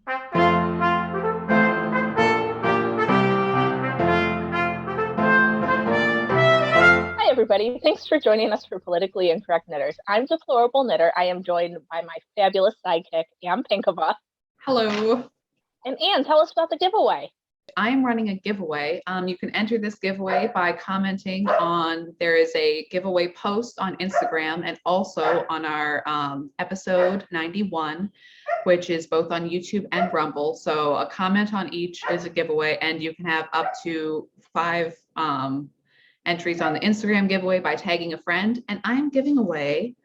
Hi, everybody. Thanks for joining us for Politically Incorrect Knitters. I'm Deplorable Knitter. I am joined by my fabulous sidekick, Ann Pinkava. Hello. And Ann, tell us about the giveaway. I'm running a giveaway. You can enter this giveaway by commenting there is a giveaway post on Instagram and also on our episode 91, which is both on YouTube and Rumble. So a comment on each is a giveaway, and you can have up to 5 entries on the Instagram giveaway by tagging a friend. And I am giving away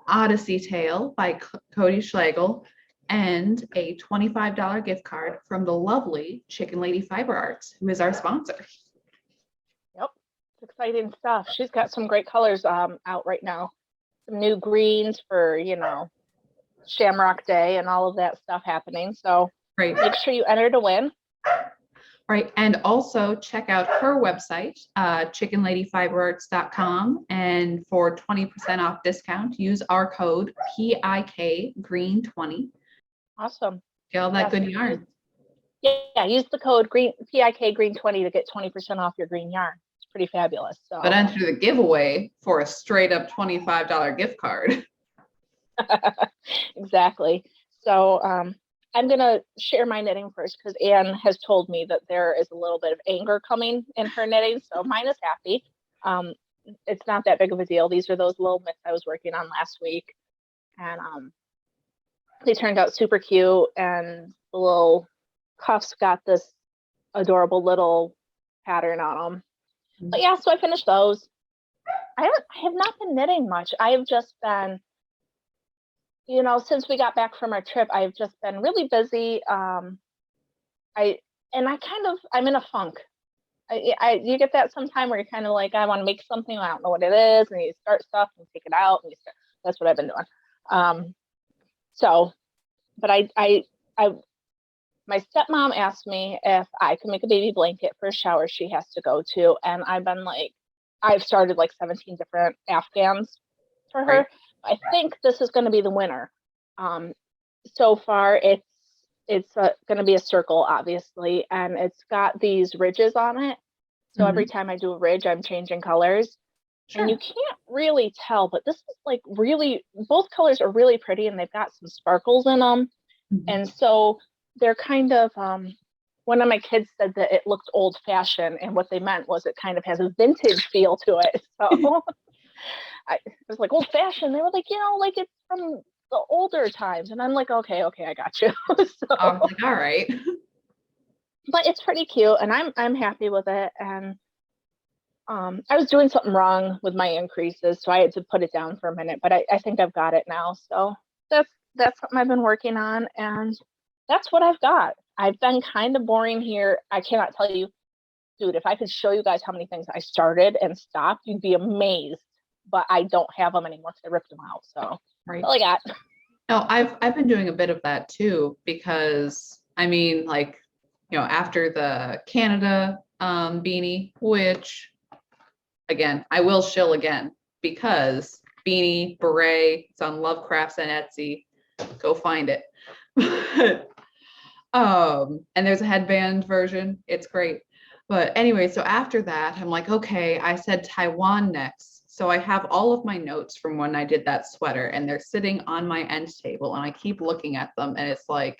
Odyssey Tale by Cody Schlegel and a $25 gift card from the lovely Chicken Lady Fiber Arts, who is our sponsor. Yep, it's exciting stuff. She's got some great colors out right now. Some new greens for, Shamrock Day and all of that stuff happening. So Right. Make sure you enter to win. Right. And also check out her website, chickenladyfiberarts.com. And for 20% off discount, use our code PIKGreen20. Awesome. Get all that good yarn. Yeah, use the code PIKGreen20 to get 20% off your green yarn. It's pretty fabulous. So. But enter the giveaway for a straight up $25 gift card. Exactly. So I'm going to share my knitting first because Anne has told me that there is a little bit of anger coming in her knitting. So mine is happy. It's not that big of a deal. These are those little mitts I was working on last week. And they turned out super cute. And the little cuffs got this adorable little pattern on them. But yeah, so I finished those. I have not been knitting much. I have just been, since we got back from our trip, I've just been really busy. I'm in a funk. You get that sometime where you're kind of like, I want to make something, I don't know what it is, and you start stuff and take it out, and that's what I've been doing. My stepmom asked me if I could make a baby blanket for a shower she has to go to, and I've started like 17 different Afghans for her. Right. I think this is going to be the winner. So far, it's going to be a circle, obviously, and it's got these ridges on it. So every time I do a ridge, I'm changing colors. Sure. And you can't really tell, but this is like really, both colors are really pretty, and they've got some sparkles in them. And so they're kind of, one of my kids said that it looked old fashioned, and what they meant was it kind of has a vintage feel to it. So I was like, old fashioned. They were like, like it's from the older times. And I'm like, okay, I got you. So, all right. But it's pretty cute, and I'm happy with it. And I was doing something wrong with my increases, so I had to put it down for a minute, but I think I've got it now. So that's something I've been working on, and that's what I've got. I've been kind of boring here. I cannot tell you, dude, if I could show you guys how many things I started and stopped, you'd be amazed. But I don't have them anymore because I ripped them out. So right. That's all I got. No, I've been doing a bit of that too, because after the Canada beanie, which again, I will shill again, because beanie, beret, it's on Love Crafts and Etsy. Go find it. And there's a headband version. It's great. But anyway, so after that, I'm like, okay, I said Taiwan next. So I have all of my notes from when I did that sweater, and they're sitting on my end table, and I keep looking at them, and it's like,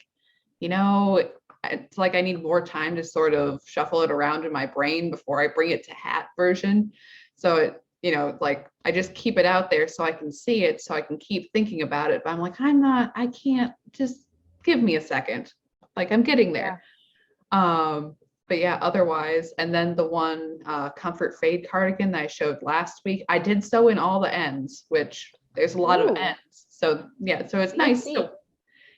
it's like I need more time to sort of shuffle it around in my brain before I bring it to hat version. So like I just keep it out there so I can see it, so I can keep thinking about it. But I'm like, I can't, just give me a second. Like I'm getting there. Yeah. But yeah, otherwise, and then the one Comfort Fade cardigan that I showed last week, I did sew in all the ends, which there's a lot of ends. So yeah, so it's nice. So,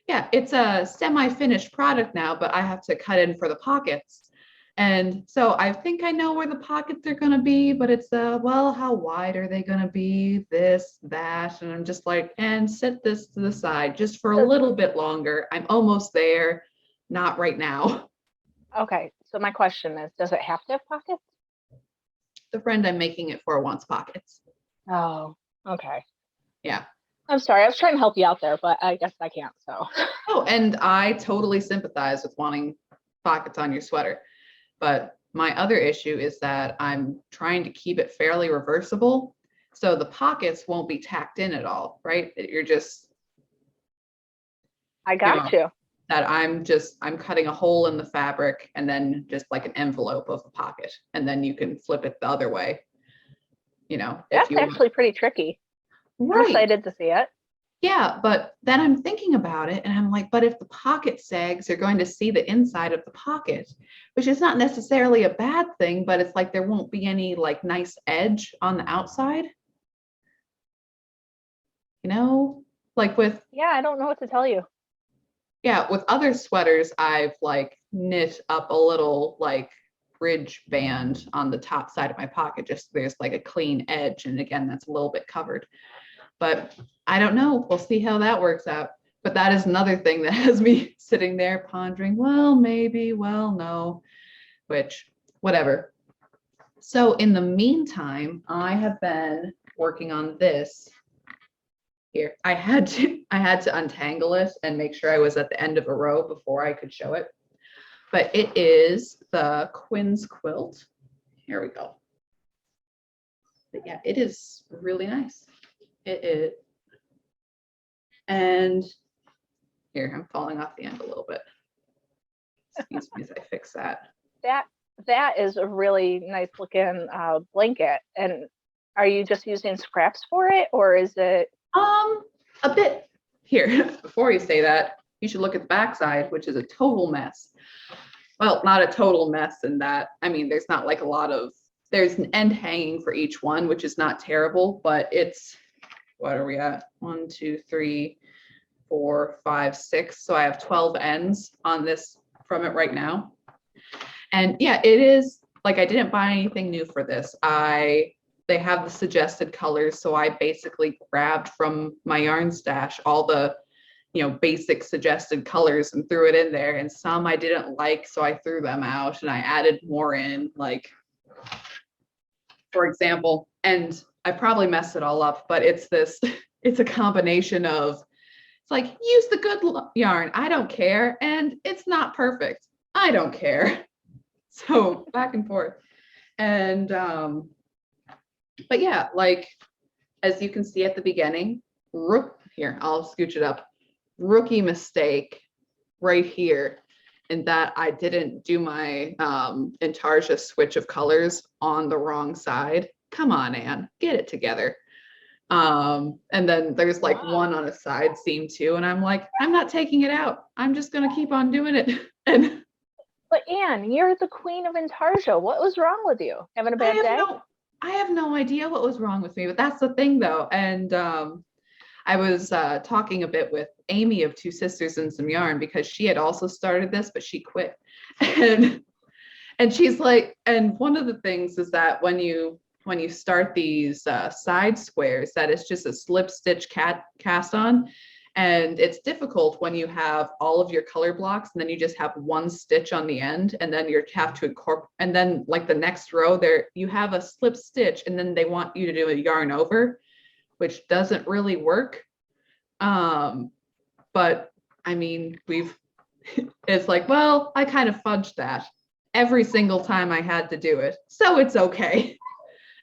yeah, it's a semi-finished product now, but I have to cut in for the pockets. And so I think I know where the pockets are going to be, but it's how wide are they going to be? This, that. And I'm just like, and set this to the side just for a little bit longer. I'm almost there. Not right now. Okay. So my question is, does it have to have pockets? The friend I'm making it for wants pockets. Oh, okay. Yeah. I'm sorry, I was trying to help you out there, but I guess I can't, so. Oh, and I totally sympathize with wanting pockets on your sweater. But my other issue is that I'm trying to keep it fairly reversible. So the pockets won't be tacked in at all, right? You're just, I got you. that I'm cutting a hole in the fabric and then just like an envelope of a pocket. And then you can flip it the other way. That's actually pretty tricky. Right. I'm excited to see it. Yeah, but then I'm thinking about it and I'm like, but if the pocket sags, you're going to see the inside of the pocket, which is not necessarily a bad thing, but it's like there won't be any like nice edge on the outside. Like with, Yeah, I don't know what to tell you. yeah, with other sweaters, I've like knit up a little like ridge band on the top side of my pocket, just so there's like a clean edge. And again, that's a little bit covered. But I don't know. We'll see how that works out. But that is another thing that has me sitting there pondering, well, maybe, well, no, which, whatever. So in the meantime, I have been working on this here. I had to untangle it and make sure I was at the end of a row before I could show it. But it is the Quinn's quilt. Here we go. But yeah, it is really nice. It is. And here, I'm falling off the end a little bit. Excuse me as I fix that. That is a really nice looking blanket. And are you just using scraps for it, or is it? A bit. Here, before you say that, you should look at the backside, which is a total mess. Well, not a total mess in that, I mean, there's not like a lot of, there's an end hanging for each one, which is not terrible, but it's, what are we at? 1, 2, 3, 4, 5, 6. So I have 12 ends on this from it right now. And yeah, it is like, I didn't buy anything new for this. They have the suggested colors. So I basically grabbed from my yarn stash all the, basic suggested colors and threw it in there. And some I didn't like, so I threw them out and I added more in, like, for example, and I probably messed it all up, but it's a combination of, it's like, use the good yarn, I don't care, and it's not perfect, I don't care. So back and forth. And but yeah, like, as you can see at the beginning, here, I'll scooch it up. Rookie mistake right here, in that I didn't do my Intarsia switch of colors on the wrong side. Come on, Anne, get it together. And then there's like one on a side seam too, and I'm like, I'm not taking it out. I'm just gonna keep on doing it. And but Anne, you're the queen of Intarsia. What was wrong with you? Having a bad day? I have no idea what was wrong with me, but that's the thing though. And I was talking a bit with Amy of Two Sisters and Some Yarn, because she had also started this, but she quit. And she's like, and one of the things is that when you start these side squares, that it's just a slip stitch cast on. And it's difficult when you have all of your color blocks and then you just have one stitch on the end, and then you have to incorporate, and then like the next row there, you have a slip stitch and then they want you to do a yarn over, which doesn't really work. But I mean, it's like, well, I kind of fudged that every single time I had to do it, so it's okay.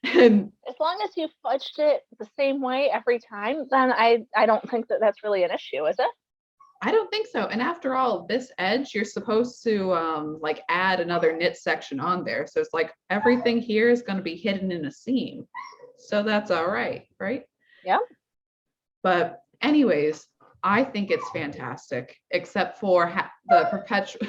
And as long as you fudged it the same way every time, then I don't think that that's really an issue, is it? I don't think so. And after all, this edge, you're supposed to like add another knit section on there. So it's like everything here is going to be hidden in a seam. So that's all right, right? Yeah. But anyways, I think it's fantastic, except for the perpetual,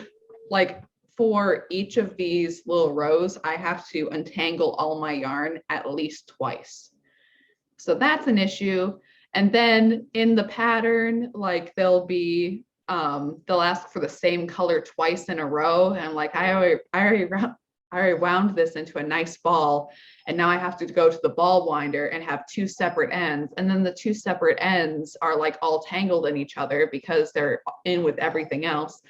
like, for each of these little rows, I have to untangle all my yarn at least twice. So that's an issue. And then in the pattern, like, they'll ask for the same color twice in a row. And I'm like, I already wound this into a nice ball. And now I have to go to the ball winder and have 2 separate ends. And then the 2 separate ends are like all tangled in each other because they're in with everything else.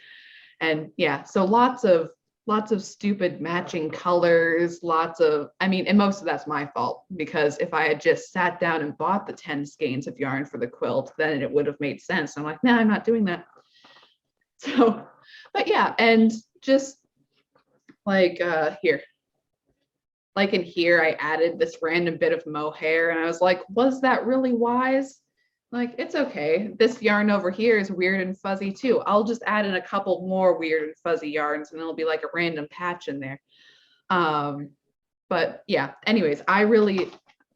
And yeah, so lots of lots of stupid matching colors, and most of that's my fault, because if I had just sat down and bought the 10 skeins of yarn for the quilt, then it would have made sense. I'm like, nah, I'm not doing that. So, but yeah, and just like here, like in here, I added this random bit of mohair, and I was like, was that really wise? Like, it's okay. This yarn over here is weird and fuzzy too. I'll just add in a couple more weird and fuzzy yarns, and it'll be like a random patch in there. But yeah, anyways,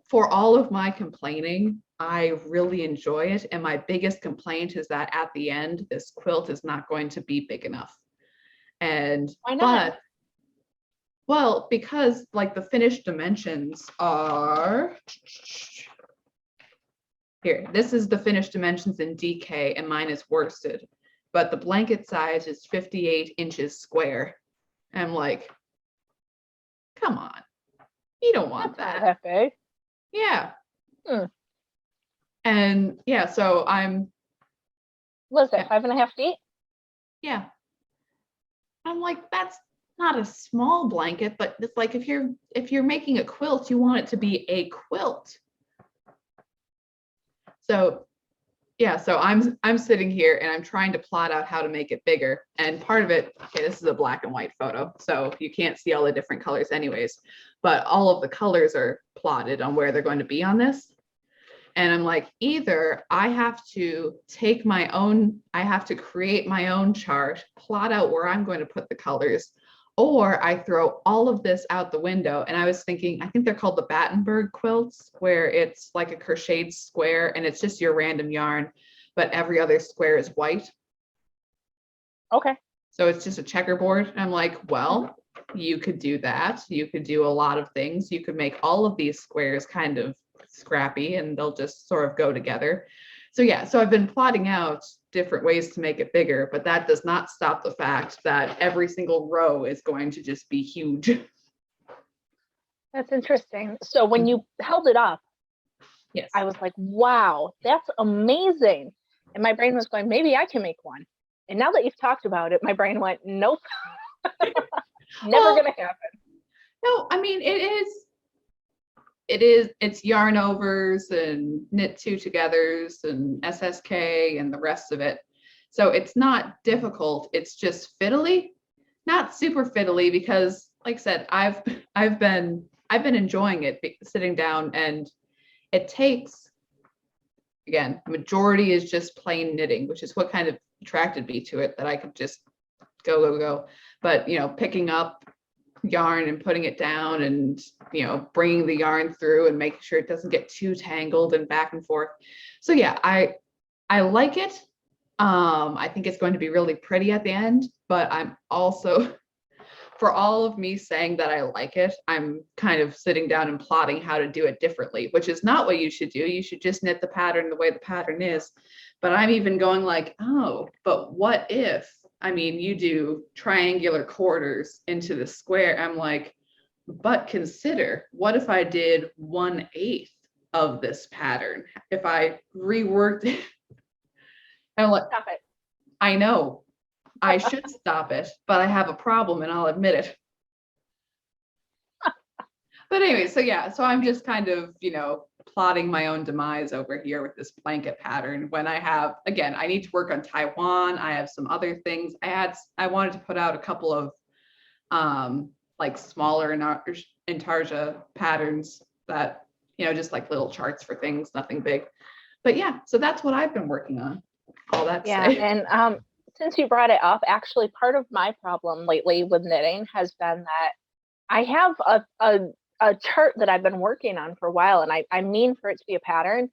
for all of my complaining, I really enjoy it. And my biggest complaint is that at the end, this quilt is not going to be big enough. And why not? Well, because like the finished dimensions are here. This is the finished dimensions in DK, and mine is worsted, but the blanket size is 58 inches square. And I'm like, come on, you don't want That's not that big. Yeah. And yeah, so What is that, 5.5 feet? Yeah. I'm like, that's not a small blanket, but it's like if you're making a quilt, you want it to be a quilt. So yeah, so I'm sitting here and I'm trying to plot out how to make it bigger. And part of it, okay, this is a black and white photo, so you can't see all the different colors anyways, but all of the colors are plotted on where they're going to be on this. And I'm like, either I have to create my own chart, plot out where I'm going to put the colors, or I throw all of this out the window. And I was thinking, I think they're called the Battenberg quilts, where it's like a crocheted square and it's just your random yarn, but every other square is white. Okay. So it's just a checkerboard. And I'm like, well, you could do that. You could do a lot of things. You could make all of these squares kind of scrappy and they'll just sort of go together. So yeah, so I've been plotting out different ways to make it bigger, but that does not stop the fact that every single row is going to just be huge. That's interesting. So when you held it up, yes, I was like, wow, that's amazing. And my brain was going, maybe I can make one. And now that you've talked about it, my brain went, nope. Never gonna happen. No, I mean, it's yarn overs and knit two togethers and SSK and the rest of it. So it's not difficult. It's just fiddly, not super fiddly, because like I said, I've been enjoying it sitting down, and it takes, again, the majority is just plain knitting, which is what kind of attracted me to it, that I could just go. But, picking up yarn and putting it down and, bringing the yarn through and making sure it doesn't get too tangled and back and forth. So yeah, I like it. I think it's going to be really pretty at the end, but I'm also, for all of me saying that I like it, I'm kind of sitting down and plotting how to do it differently, which is not what you should do. You should just knit the pattern the way the pattern is. But I'm even going like, oh, but what if, you do triangular quarters into the square. I'm like, but consider, what if I did 1/8 of this pattern? If I reworked it, I'm like, stop it. I know, I should stop it, but I have a problem and I'll admit it. But anyway, so yeah, so I'm just kind of, plotting my own demise over here with this blanket pattern, when I have, again, I need to work on Taiwan. I have some other things. I wanted to put out a couple of like smaller intarsia patterns that, just like little charts for things, nothing big. But yeah, so that's what I've been working on. All that yeah, and since you brought it up, actually part of my problem lately with knitting has been that I have a chart that I've been working on for a while, and I mean for it to be a pattern.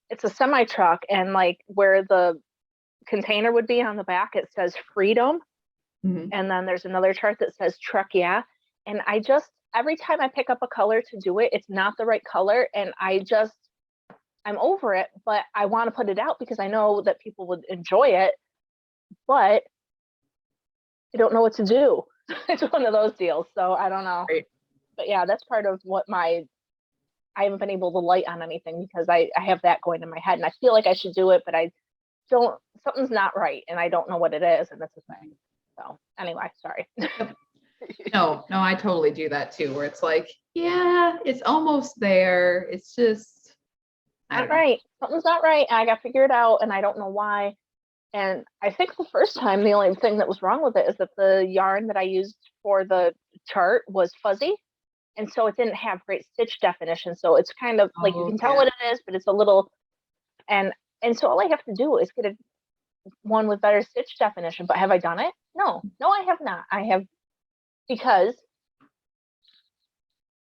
It's a semi truck, and like where the container would be on the back, it says freedom. Mm-hmm. And then there's another chart that says truck, yeah. And I just, every time I pick up a color to do it, it's not the right color. And I'm over it, but I want to put it out because I know that people would enjoy it, but I don't know what to do. It's one of those deals. So I don't know. Right. But yeah, that's part of what I haven't been able to light on anything, because I have that going in my head and I feel like I should do it, but I don't, something's not right and I don't know what it is, and that's the thing. So anyway, sorry. No, I totally do that too, where it's like, yeah, it's almost there. It's just, I don't Not know. right. Something's not right. I got to figure it out, and I don't know why. And I think the first time, the only thing that was wrong with it is that the yarn that I used for the chart was fuzzy. And so it didn't have great stitch definition. So it's kind of like you Oh, can tell yeah. what it is, but it's a little, and so all I have to do is get one with better stitch definition. But have I done it? No, I have not. I have, because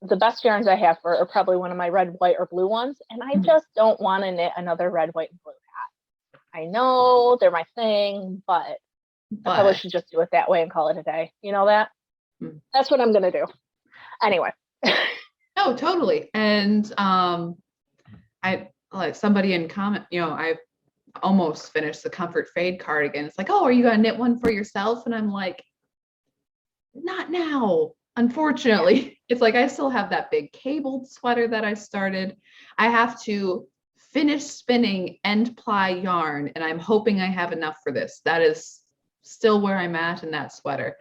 the best yarns I have for are probably one of my red, white, or blue ones. And I just don't want to knit another red, white, and blue hat. I know they're my thing, but I probably should just do it that way and call it a day. You know that? That's what I'm going to do. Anyway. No, totally. And I like somebody in comment, I almost finished the Comfort Fade cardigan. It's like, oh, are you going to knit one for yourself? And I'm like, not now. Unfortunately, it's like I still have that big cabled sweater that I started. I have to finish spinning end ply yarn, and I'm hoping I have enough for this. That is still where I'm at in that sweater.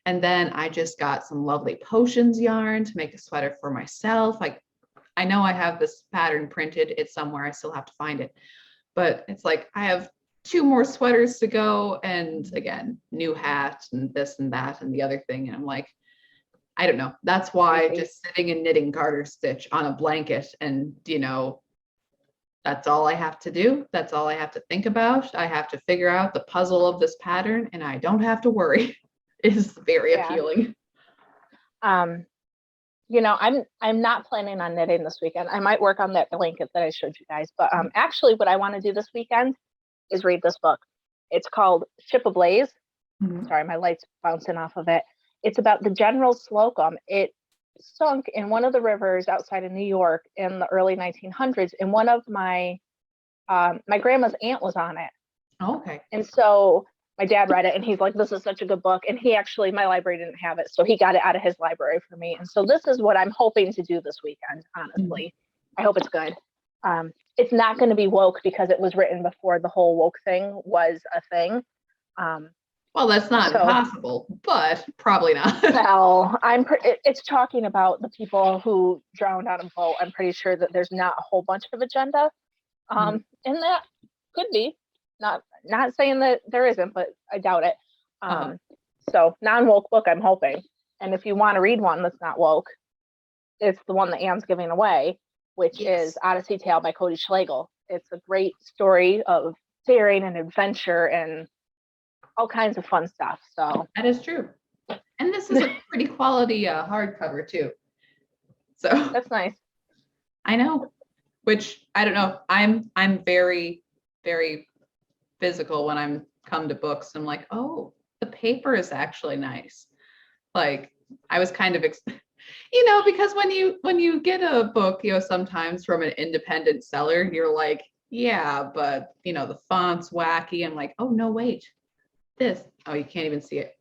And then I just got some lovely potions yarn to make a sweater for myself. Like, I know I have this pattern printed. It's somewhere. I still have to find it. But it's like I have 2 more sweaters to go, and again, new hat and this and that and the other thing. And I'm like, I don't know. That's why just sitting and knitting garter stitch on a blanket, and that's all I have to do. That's all I have to think about. I have to figure out the puzzle of this pattern, and I don't have to worry. Is very appealing. I'm not planning on knitting this weekend. I might work on that blanket that I showed you guys, but actually what I want to do this weekend is read this book. It's called Ship Ablaze. Sorry, my light's bouncing off of it. It's about the General Slocum. It sunk in one of the rivers outside of New York in the early 1900s, and one of my grandma's aunt was on it. Okay. And so my dad read it, and he's like, this is such a good book. And my library didn't have it, so he got it out of his library for me. And so this is what I'm hoping to do this weekend, honestly. I hope it's good. It's not going to be woke because it was written before the whole woke thing was a thing. Well, that's not impossible, but probably not. Well, it's talking about the people who drowned on a boat. I'm pretty sure that there's not a whole bunch of agenda. And that could be. Not saying that there isn't, but I doubt it. So non-woke book, I'm hoping. And if you want to read one that's not woke, it's the one that Anne's giving away, which is Odyssey Tale by Cody Schlegel. It's a great story of daring and adventure and all kinds of fun stuff. So that is true. And this is a pretty quality hardcover too. So that's nice. I know. Which I don't know. I'm very, very physical when I'm come to books. I'm like, oh, the paper is actually nice. Like I was kind of because when you get a book, sometimes from an independent seller, you're like, yeah, but the font's wacky. I'm like, oh no, wait. Oh, you can't even see it.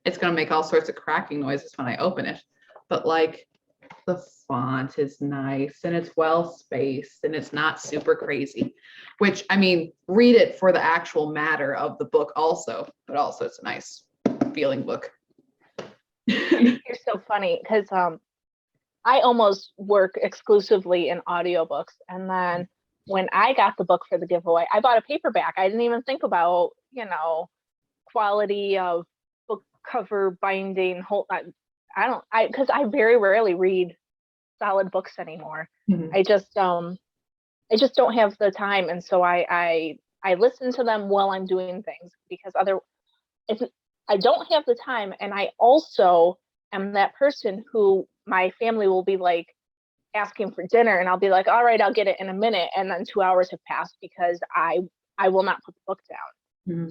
It's going to make all sorts of cracking noises when I open it. But like the font is nice and it's well spaced and it's not super crazy, which I mean, read it for the actual matter of the book also, but also it's a nice feeling book. You're so funny because I almost work exclusively in audiobooks. And then when I got the book for the giveaway, I bought a paperback. I didn't even think about, quality of book cover binding because I very rarely read solid books anymore. I just don't have the time, and so I listen to them while I'm doing things because I don't have the time. And I also am that person who my family will be like asking for dinner, and I'll be like, all right, I'll get it in a minute, and then 2 hours have passed because I will not put the book down.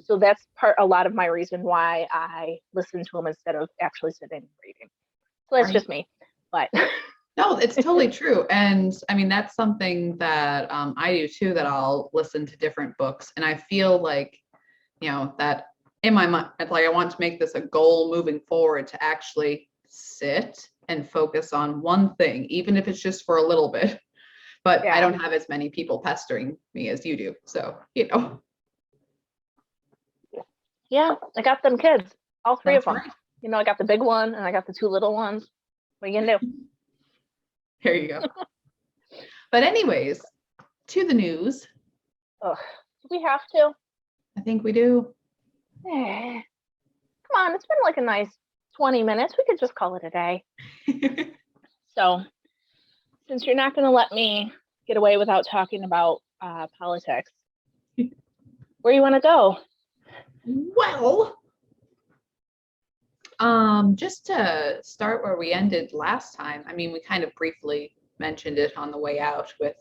So that's a lot of my reason why I listen to them instead of actually sitting and reading. So that's just me. But no, it's totally true. And I mean, that's something that I do too, that I'll listen to different books. And I feel like, that in my mind, it's like I want to make this a goal moving forward to actually sit and focus on one thing, even if it's just for a little bit. But I don't have as many people pestering me as you do. So, Yeah, I got them kids. All three of That's them. right. You know, I got the big one and I got the two little ones. What are you gonna do? There you go. But anyways, to the news. Ugh. Do we have to? I think we do. Come on, it's been like a nice 20 minutes. We could just call it a day. So, since you're not going to let me get away without talking about politics, where do you want to go? Well, just to start where we ended last time, I mean, we kind of briefly mentioned it on the way out with,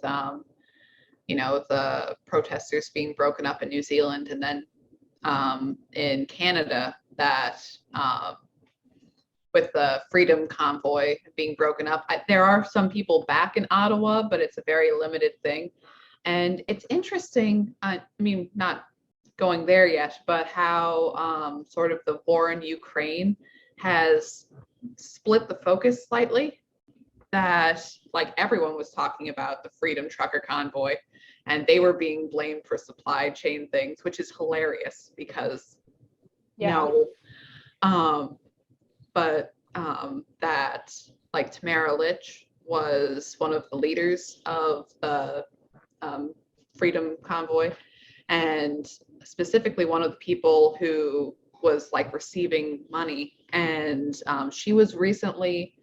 the protesters being broken up in New Zealand, and then in Canada that with the Freedom Convoy being broken up. There are some people back in Ottawa, but it's a very limited thing. And it's interesting, I mean, not going there yet, but how sort of the war in Ukraine has split the focus slightly. That like everyone was talking about the Freedom Trucker Convoy, and they were being blamed for supply chain things, which is hilarious because but that like Tamara Litch was one of the leaders of the Freedom Convoy, and specifically one of the people who was like receiving money. And she was recently,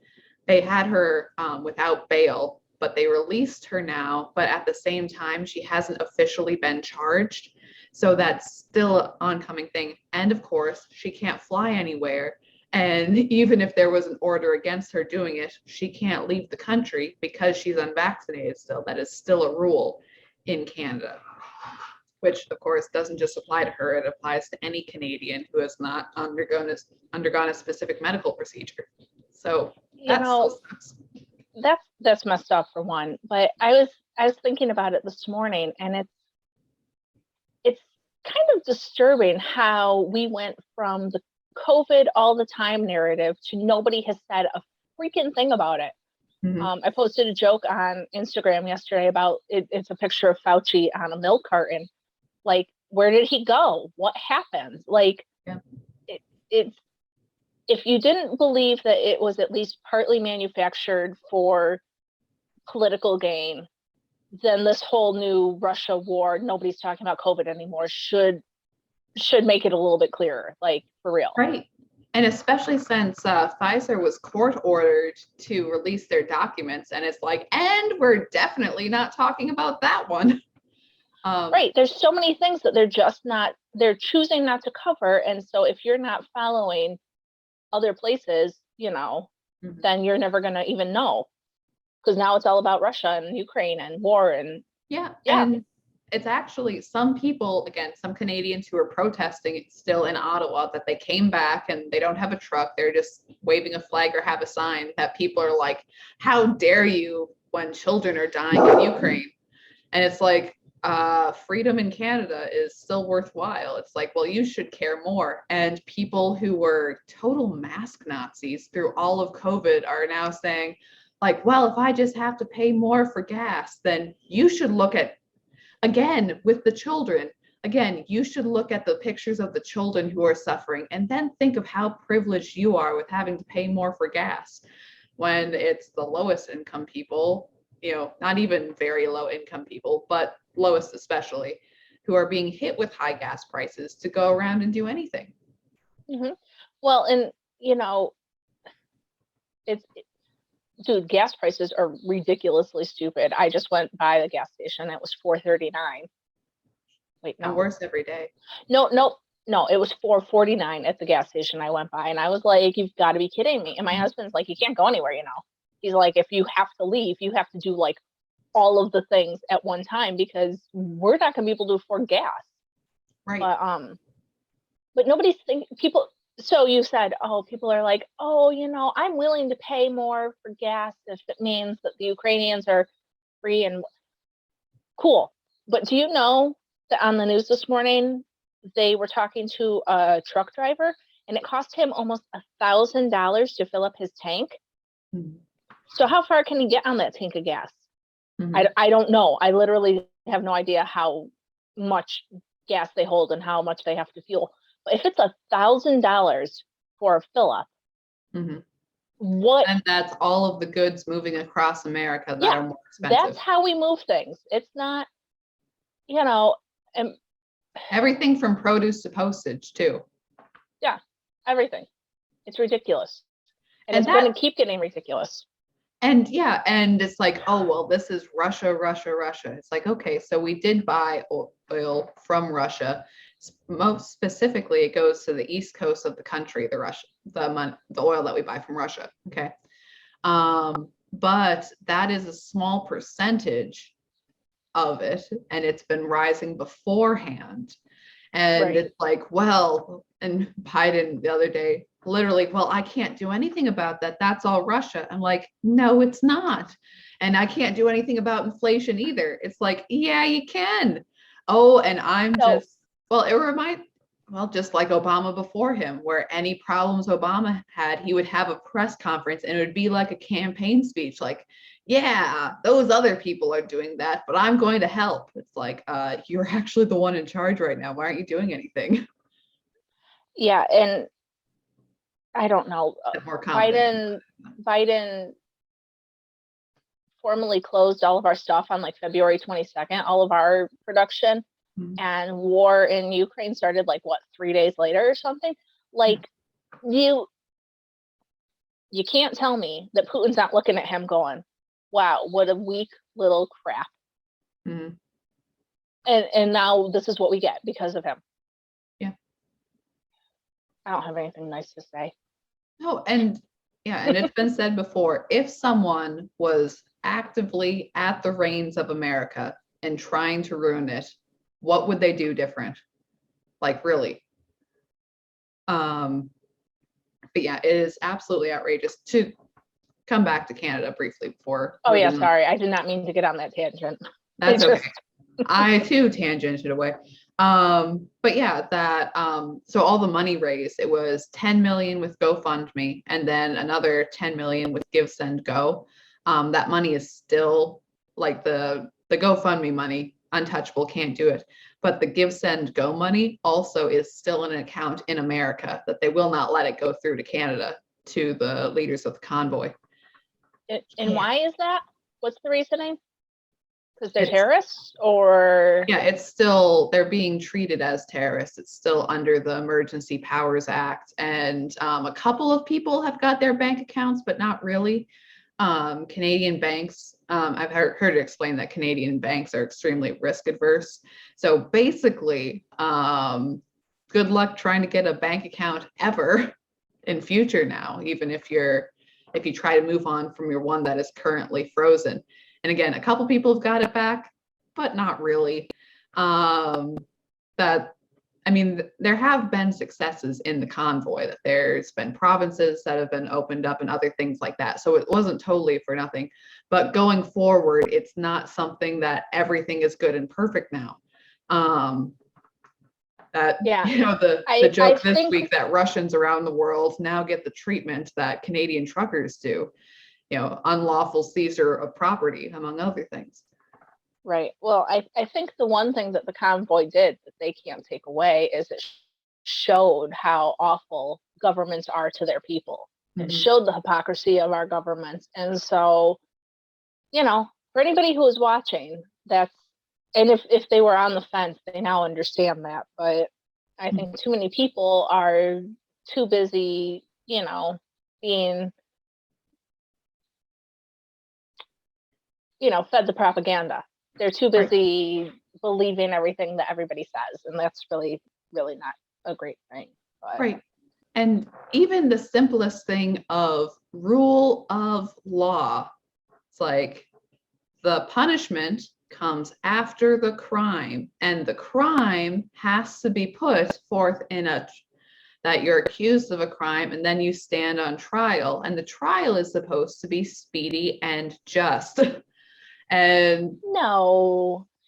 they had her without bail, but they released her now. But at the same time, she hasn't officially been charged. So that's still an oncoming thing. And of course, she can't fly anywhere. And even if there was an order against her doing it, she can't leave the country because she's unvaccinated still. That is still a rule in Canada, which of course doesn't just apply to her. It applies to any Canadian who has not undergone a specific medical procedure. So that's messed up for one. But I was thinking about it this morning, and it's kind of disturbing how we went from the COVID all the time narrative to nobody has said a freaking thing about it. Mm-hmm. I posted a joke on Instagram yesterday about it. It's a picture of Fauci on a milk carton. Like, where did he go? What happened? Like, it's if you didn't believe that it was at least partly manufactured for political gain, then this whole new Russia war, nobody's talking about COVID anymore, should make it a little bit clearer, like for real. Right. And especially since Pfizer was court ordered to release their documents, and it's like, and we're definitely not talking about that one. Right. There's so many things that they're choosing not to cover. And so if you're not following other places, then you're never going to even know. Because now it's all about Russia and Ukraine and war and And it's actually some people, again, some Canadians who are protesting still in Ottawa, that they came back and they don't have a truck. They're just waving a flag or have a sign that people are like, how dare you when children are dying in Ukraine? And it's like, freedom in Canada is still worthwhile. It's like, well, you should care more. And people who were total mask Nazis through all of COVID are now saying, like, well, if I just have to pay more for gas, then you should look at, again, with the children, again, you should look at the pictures of the children who are suffering and then think of how privileged you are with having to pay more for gas when it's the lowest income people, not even very low income people, but lowest especially, who are being hit with high gas prices to go around and do anything. Mm-hmm. Well, and dude, gas prices are ridiculously stupid. I just went by the gas station. It was $4.39. Wait, no. And worse every day. No, it was $4.49 at the gas station I went by. And I was like, you've got to be kidding me. And my husband's like, you can't go anywhere, He's like, if you have to leave, you have to do like all of the things at one time because we're not going to be able to afford gas. Right. But nobody's thinking, people. So you said, people are like, I'm willing to pay more for gas if it means that the Ukrainians are free and cool. But do you know that on the news this morning, they were talking to a truck driver and it cost him almost $1,000 to fill up his tank. Mm-hmm. So how far can he get on that tank of gas? Mm-hmm. I don't know. I literally have no idea how much gas they hold and how much they have to fuel. If it's $1,000 for a fill-up, what? And that's all of the goods moving across America that are more expensive. That's how we move things. It's not, everything from produce to postage too. Yeah, everything. It's ridiculous. And it's going to keep getting ridiculous. And yeah, and it's like, oh, well, this is Russia. It's like, okay, so we did buy oil from Russia. Most specifically, it goes to the east coast of the country, the oil that we buy from Russia. Okay. But that is a small percentage of it, and it's been rising beforehand. And It's like, well, and Biden the other day, literally, well, I can't do anything about that. That's all Russia. I'm like, no, it's not. And I can't do anything about inflation either. It's like, yeah, you can. Oh, and just like Obama before him, where any problems Obama had, he would have a press conference and it would be like a campaign speech, like, yeah, those other people are doing that, but I'm going to help. It's like, you're actually the one in charge right now. Why aren't you doing anything? Yeah, and I don't know. Biden formally closed all of our stuff on like February 22nd, all of our production. And war in Ukraine started 3 days later or something. You can't tell me that Putin's not looking at him going, wow, what a weak little crap. And now this is what we get because of him. Yeah. I don't have anything nice to say. No, and it's been said before, if someone was actively at the reins of America and trying to ruin it, what would they do different? Really. But yeah, it is absolutely outrageous. To come back to Canada briefly before. Oh yeah, sorry. I did not mean to get on that tangent. That's okay. I too tangented away. But yeah, so all the money raised, it was 10 million with GoFundMe and then another 10 million with Give Send Go. That money is still the GoFundMe money, untouchable, can't do it. But the Give Send Go money also is still in an account in America that they will not let it go through to Canada to the leaders of the convoy. And why is that? What's the reasoning? Because they're terrorists, or? Yeah, it's still, they're being treated as terrorists. It's still under the Emergency Powers Act. And a couple of people have got their bank accounts, but not really. Canadian banks, I've heard it explained that Canadian banks are extremely risk adverse. So basically, good luck trying to get a bank account ever in future now, even if you try to move on from your one that is currently frozen. And again, a couple people have got it back, but not really. There have been successes in the convoy, that there's been provinces that have been opened up and other things like that. So it wasn't totally for nothing, but going forward, it's not something that everything is good and perfect now. The joke this week that Russians around the world now get the treatment that Canadian truckers do, unlawful seizure of property, among other things. Right. Well, I think the one thing that the convoy did that they can't take away is it showed how awful governments are to their people. It showed the hypocrisy of our governments. And so, for anybody who is watching, and if they were on the fence, they now understand that. But I think too many people are too busy, being, fed the propaganda. They're too busy believing everything that everybody says. And that's really, really not a great thing. But. Right. And even the simplest thing of rule of law, it's like the punishment comes after the crime, and the crime has to be put forth that you're accused of a crime, and then you stand on trial, and the trial is supposed to be speedy and just. And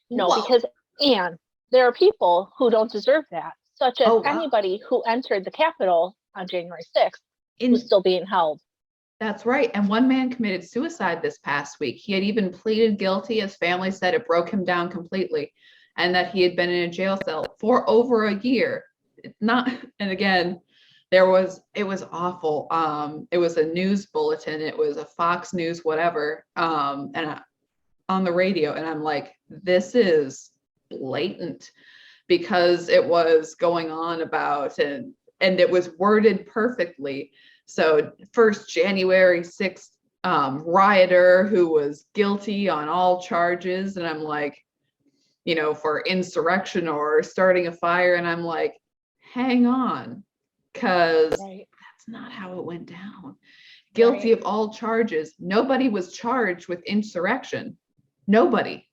because there are people who don't deserve that, such as anybody who entered the Capitol on January 6th who's still being held. That's right. And one man committed suicide this past week. He had even pleaded guilty. His family said it broke him down completely, and that he had been in a jail cell for over a year. not, and again, it was awful. It was a news bulletin. It was a Fox News, whatever. On the radio. And I'm like, this is blatant, because it was going on about, and it was worded perfectly. So first January 6th rioter who was guilty on all charges. And I'm like, for insurrection or starting a fire. And I'm like, hang on, because that's not how it went down. Guilty of all charges. Nobody was charged with insurrection. Nobody.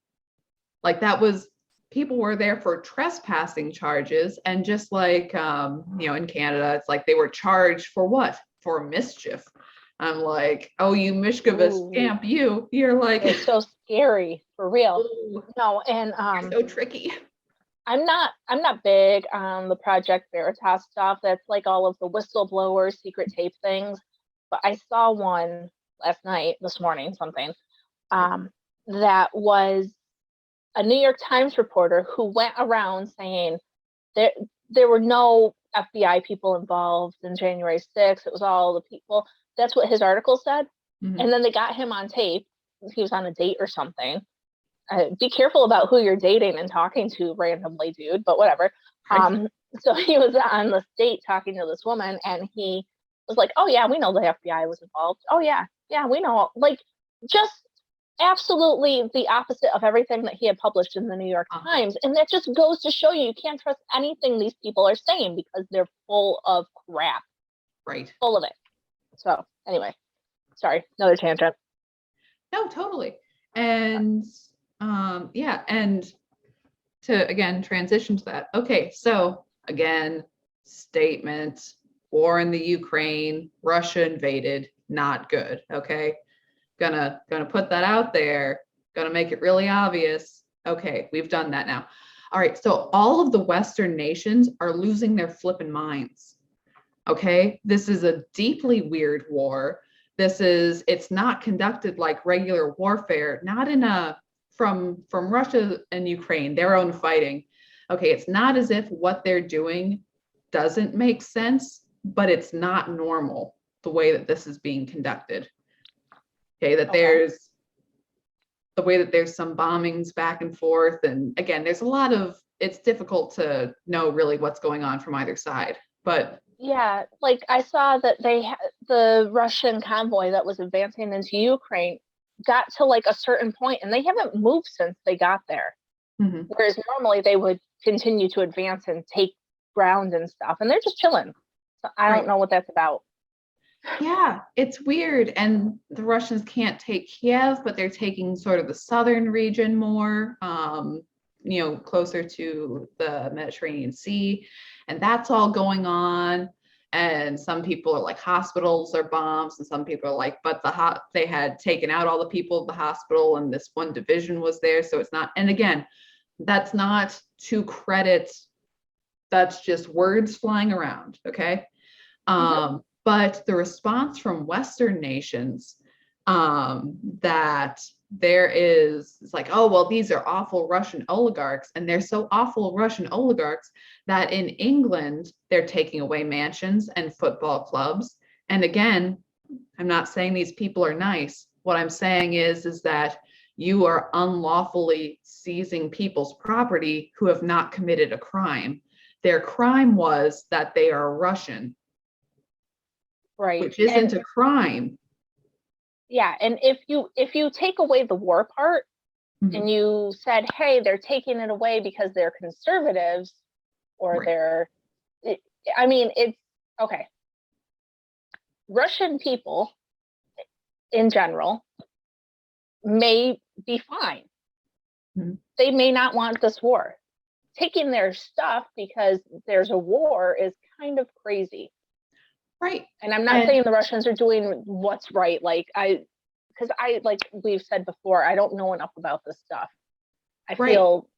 Like, that was, people were there for trespassing charges. And just like, in Canada, it's like they were charged for what? For mischief. I'm like, oh, you mischievous scamp, you're like, it's so scary, for real. No, and so tricky. I'm not big on the Project Veritas stuff. That's like all of the whistleblower secret tape things. But I saw one this morning, something, that was a New York Times reporter who went around saying there were no FBI people involved in January 6th. It was all the people. That's what his article said. Mm-hmm. And then they got him on tape. He was on a date or something. Be careful about who you're dating and talking to randomly, dude, but whatever. So he was on this date talking to this woman, and he was like, oh yeah, we know the FBI was involved. Oh yeah, we know. Like, just absolutely the opposite of everything that he had published in the New York Times. And that just goes to show you can't trust anything these people are saying, because they're full of crap. Right. Full of it. So anyway, sorry, another tangent. No, totally. And and to again transition to that. Okay, so again, statement, war in the Ukraine, Russia invaded, not good. Okay, gonna put that out there, gonna make it really obvious. Okay, we've done that now. All right, so all of the Western nations are losing their flipping minds. Okay, this is a deeply weird war. It's not conducted like regular warfare, not in a from Russia and Ukraine, their own fighting. Okay, it's not as if what they're doing doesn't make sense, but it's not normal the way that this is being conducted. Okay, there's the way that there's some bombings back and forth. And again, there's a lot of, it's difficult to know really what's going on from either side. But yeah, like I saw that the Russian convoy that was advancing into Ukraine got to like a certain point, and they haven't moved since they got there. Mm-hmm. Whereas normally they would continue to advance and take ground and stuff, and they're just chilling. So I don't know what that's about. Yeah, it's weird. And the Russians can't take Kiev, but they're taking sort of the southern region more, closer to the Mediterranean Sea. And that's all going on. And some people are like, hospitals are bombs. And some people are like, but they had taken out all the people of the hospital, and this one division was there. So it's not, and again, that's not to credit, that's just words flying around. Okay. Mm-hmm. But the response from Western nations, that there is, it's like, oh, well, these are awful Russian oligarchs. And they're so awful Russian oligarchs that in England, they're taking away mansions and football clubs. And again, I'm not saying these people are nice. What I'm saying is that you are unlawfully seizing people's property who have not committed a crime. Their crime was that they are Russian. Right. Which isn't a crime. Yeah, and if you take away the war part, mm-hmm. and you said, hey, they're taking it away because they're conservatives, or it's okay. Russian people in general may be fine. Mm-hmm. They may not want this war. Taking their stuff because there's a war is kind of crazy. Right. And I'm not saying the Russians are doing what's right. Like we've said before, I don't know enough about this stuff. I feel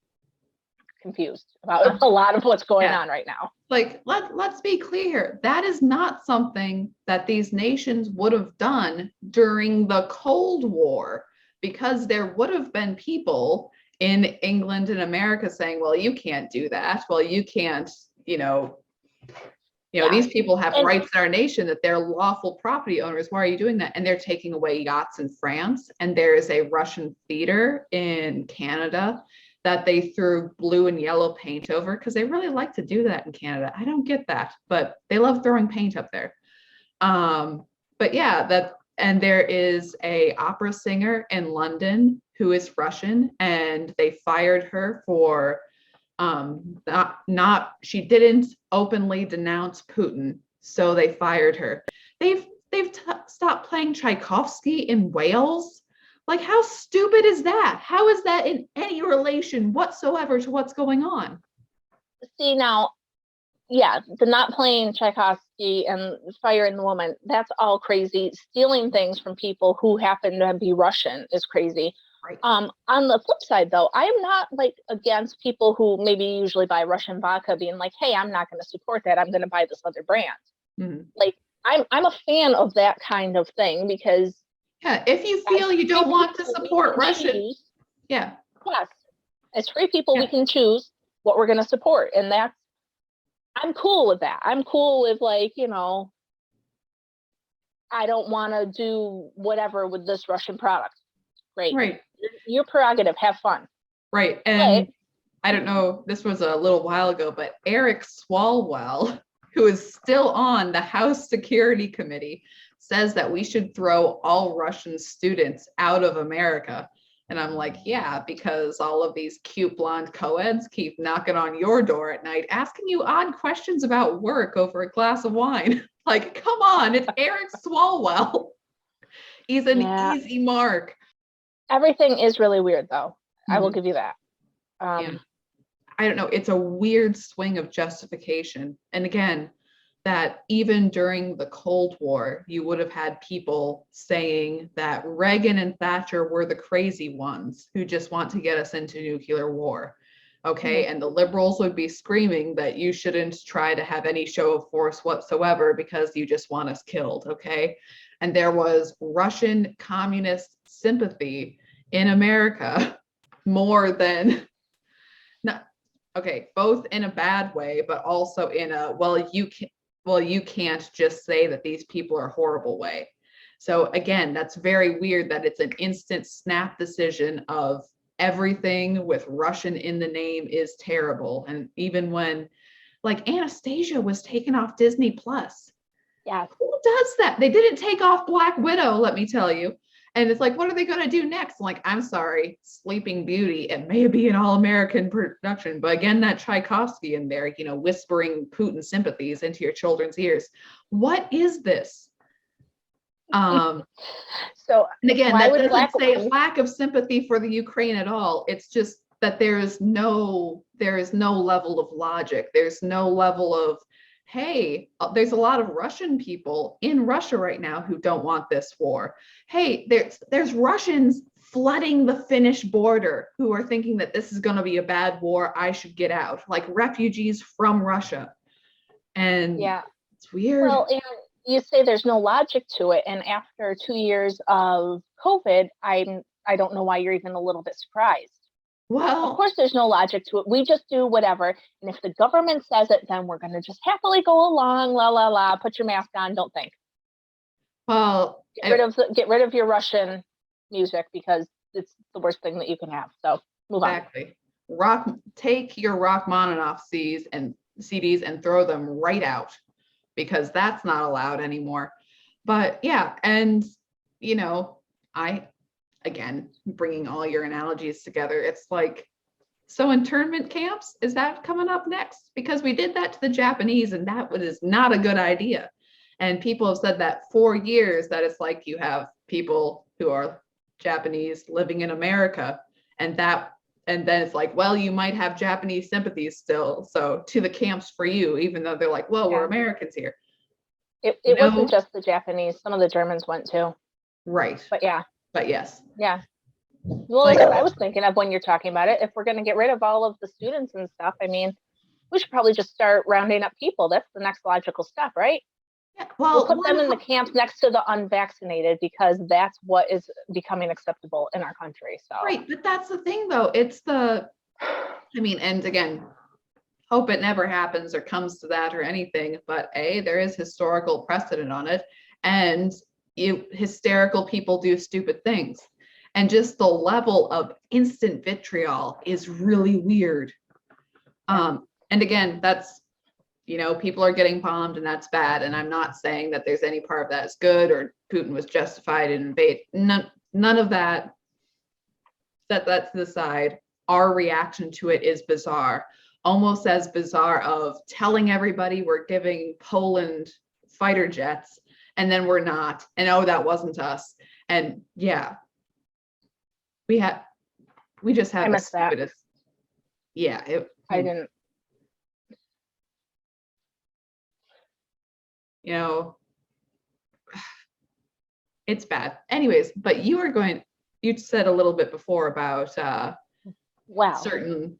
confused about a lot of what's going on right now. Like, let's be clear. That is not something that these nations would have done during the Cold War, because there would have been people in England and America saying, well, you can't do that. Well, you can't, You know, Yeah. these people have And rights in our nation that they're lawful property owners. Why are you doing that? And they're taking away yachts in France. And there is a Russian theater in Canada that they threw blue and yellow paint over because they really like to do that in Canada. I don't get that, but they love throwing paint up there. But yeah, and there is a opera singer in London who is Russian, and they fired her for she didn't openly denounce Putin, so they fired her. They've stopped playing Tchaikovsky in Wales. Like, how stupid is that? How is that in any relation whatsoever to what's going on? see now, yeah, the not playing Tchaikovsky and firing the woman, that's all crazy. Stealing things from people who happen to be Russian is crazy. Right. On the flip side, though, I am not like against people who maybe usually buy Russian vodka being like, hey, I'm not going to support that. I'm going to buy this other brand. Mm-hmm. Like, I'm a fan of that kind of thing because yeah, if you feel you don't want to support Russian, yeah, yes, as free people, yeah. we can choose what we're going to support, and I'm cool with that. I'm cool with, like, you know, I don't want to do whatever with this Russian product. Great. Right. Your prerogative. Have fun. Right. And I don't know, this was a little while ago, but Eric Swalwell, who is still on the House Security Committee, says that we should throw all Russian students out of America. And I'm like, yeah, because all of these cute blonde co-eds keep knocking on your door at night, asking you odd questions about work over a glass of wine. Like, come on, it's Eric Swalwell. He's an easy mark. Everything is really weird, though. Mm-hmm. I will give you that. Yeah. I don't know. It's a weird swing of justification. And again, that even during the Cold War, you would have had people saying that Reagan and Thatcher were the crazy ones who just want to get us into nuclear war. Okay. Mm-hmm. And the liberals would be screaming that you shouldn't try to have any show of force whatsoever because you just want us killed. Okay. And there was Russian communist sympathy in America more than both in a bad way, but also in a, you can't just say that these people are horrible way. So again, that's very weird that it's an instant snap decision of everything with Russian in the name is terrible. And even when, like, Anastasia was taken off Disney Plus. Yeah. Who does that? They didn't take off Black Widow, let me tell you. And it's like, what are they going to do next? I'm like, I'm sorry, Sleeping Beauty, it may be an all-American production, but again, that Tchaikovsky in there, you know, whispering Putin sympathies into your children's ears. What is this? So, and again, that doesn't say lack of sympathy for the Ukraine at all. It's just that there is no level of logic. There's no level of, hey, there's a lot of Russian people in Russia right now who don't want this war. Hey, there's Russians flooding the Finnish border who are thinking that this is going to be a bad war. I should get out, like refugees from Russia. And yeah, it's weird. Well, and you say there's no logic to it. And after 2 years of COVID, I don't know why you're even a little bit surprised. Well, of course, there's no logic to it. We just do whatever. And if the government says it, then we're going to just happily go along. La, la, la. Put your mask on. Don't think. Well, get rid of your Russian music because it's the worst thing that you can have. So move on. Exactly. Take your Rachmaninoff CDs and throw them right out because that's not allowed anymore. But yeah, and you know, again, bringing all your analogies together, it's like, so internment camps, is that coming up next? Because we did that to the Japanese and that is not a good idea. And people have said that for years, that it's like you have people who are Japanese living in America and then it's like, well, you might have Japanese sympathies still. So to the camps for you, even though they're like, well, we're Americans here. It wasn't just the Japanese. Some of the Germans went too. Right. But yeah. But yes. Yeah. Well, that's what I was thinking of when you're talking about it. If we're going to get rid of all of the students and stuff, I mean, we should probably just start rounding up people. That's the next logical step, right? Yeah, well, we'll put them in the camps next to the unvaccinated because that's what is becoming acceptable in our country. So right, but that's the thing, though. And again, hope it never happens or comes to that or anything, but there is historical precedent on it, and hysterical people do stupid things. And just the level of instant vitriol is really weird. And again, that's, people are getting bombed and that's bad. And I'm not saying that there's any part of that is good or Putin was justified in invade. None of that. Set that to the side. Our reaction to it is bizarre. Almost as bizarre of telling everybody we're giving Poland fighter jets and then we're not. And that wasn't us. And yeah. We just had the stupidest. Yeah, I didn't. It's bad. Anyways, but you said a little bit before about certain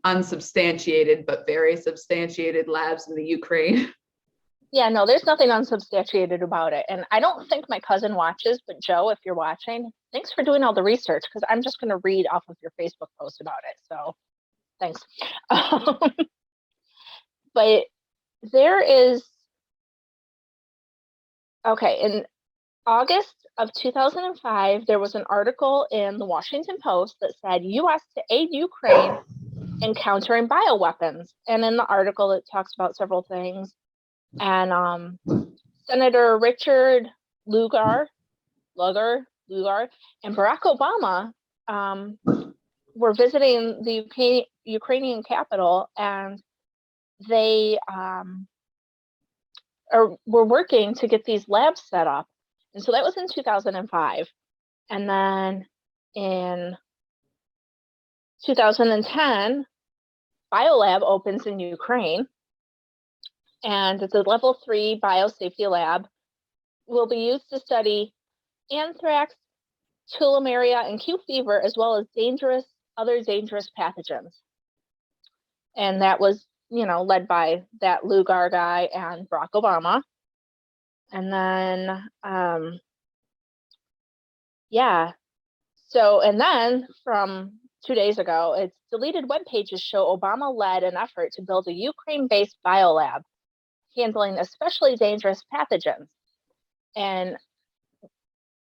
unsubstantiated but very substantiated labs in the Ukraine. Yeah, no, there's nothing unsubstantiated about it. And I don't think my cousin watches, but Joe, if you're watching, thanks for doing all the research, because I'm just going to read off of your Facebook post about it. So thanks. But there is, okay, in August of 2005, there was an article in the Washington Post that said U.S. to aid Ukraine in countering bioweapons. And in the article, it talks about several things. And Senator Richard Lugar and Barack Obama were visiting the Ukrainian capital, and they were working to get these labs set up. And so that was in 2005. And then in 2010, BioLab opens in Ukraine. And it's a level 3 biosafety lab, will be used to study anthrax, tularemia, and Q fever, as well as other dangerous pathogens. And that was, led by that Lugar guy and Barack Obama. And then, and then from 2 days ago, its deleted web pages show Obama led an effort to build a Ukraine-based biolab handling especially dangerous pathogens. And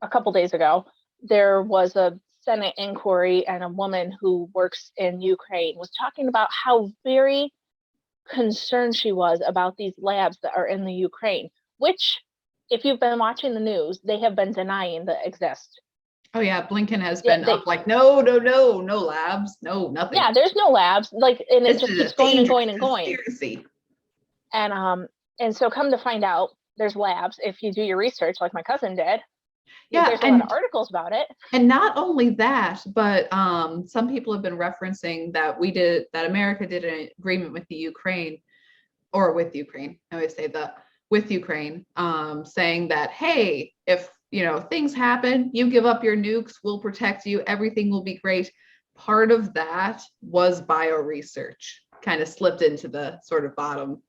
a couple days ago, there was a Senate inquiry, and a woman who works in Ukraine was talking about how very concerned she was about these labs that are in the Ukraine, which, if you've been watching the news, they have been denying that exist. Oh yeah, Blinken has been up like, no labs, no, nothing. Yeah, there's no labs, and it just keeps going and going and going. Conspiracy. And so come to find out, there's labs if you do your research, like my cousin did. Yeah, there's a lot of articles about it. And not only that, but some people have been referencing that America did an agreement with Ukraine, saying that, hey, if things happen, you give up your nukes, we'll protect you, everything will be great. Part of that was bio research, kind of slipped into the sort of bottom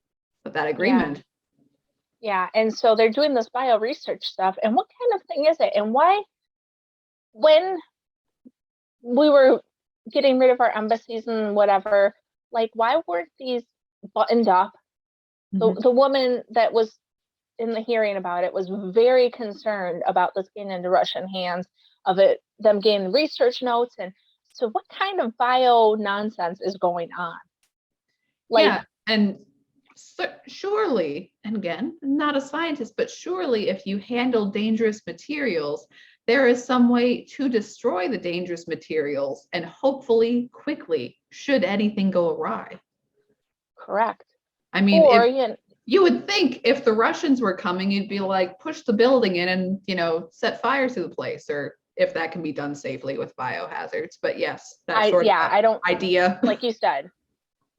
of that agreement. Yeah, and so they're doing this bio research stuff. And what kind of thing is it? And why, when we were getting rid of our embassies and whatever, why weren't these buttoned up? Mm-hmm. The woman that was in the hearing about it was very concerned about this getting into Russian hands, them getting research notes. And so what kind of bio nonsense is going on? And so surely, and again, not a scientist, but surely if you handle dangerous materials, there is some way to destroy the dangerous materials, and hopefully quickly, should anything go awry. Correct. I mean, you would think if the Russians were coming, you'd be like, push the building in and, set fire to the place, or if that can be done safely with biohazards. But yes, that sort of idea. Like you said,